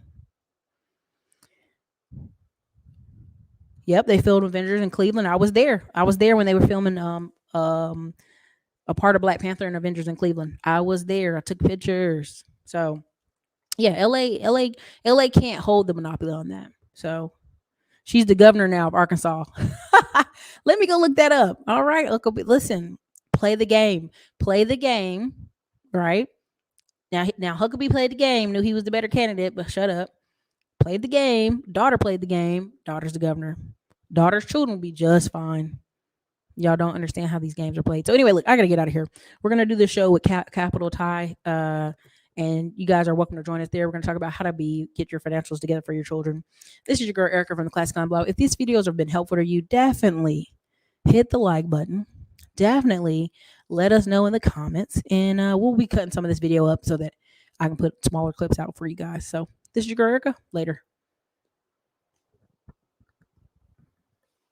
Yep, they filmed Avengers in Cleveland. I was there. When they were filming a part of Black Panther and Avengers in Cleveland. I was there. I took pictures. So, yeah, LA can't hold the monopoly on that. So, she's the governor now of Arkansas. Let me go look that up. All right, listen, play the game. Right? Now Huckabee played the game, knew he was the better candidate, but shut up. Played the game. Daughter played the game. Daughter's the governor. Daughter's children will be just fine. Y'all don't understand how these games are played. So anyway, look, I got to get out of here. We're going to do this show with Capital Ty, and you guys are welcome to join us there. We're going to talk about how to get your financials together for your children. This is your girl, Ericka from the Classic Line Blog. If these videos have been helpful to you, definitely hit the like button. Definitely let us know in the comments, and we'll be cutting some of this video up so that I can put smaller clips out for you guys. So this is your girl, Ericka. Later.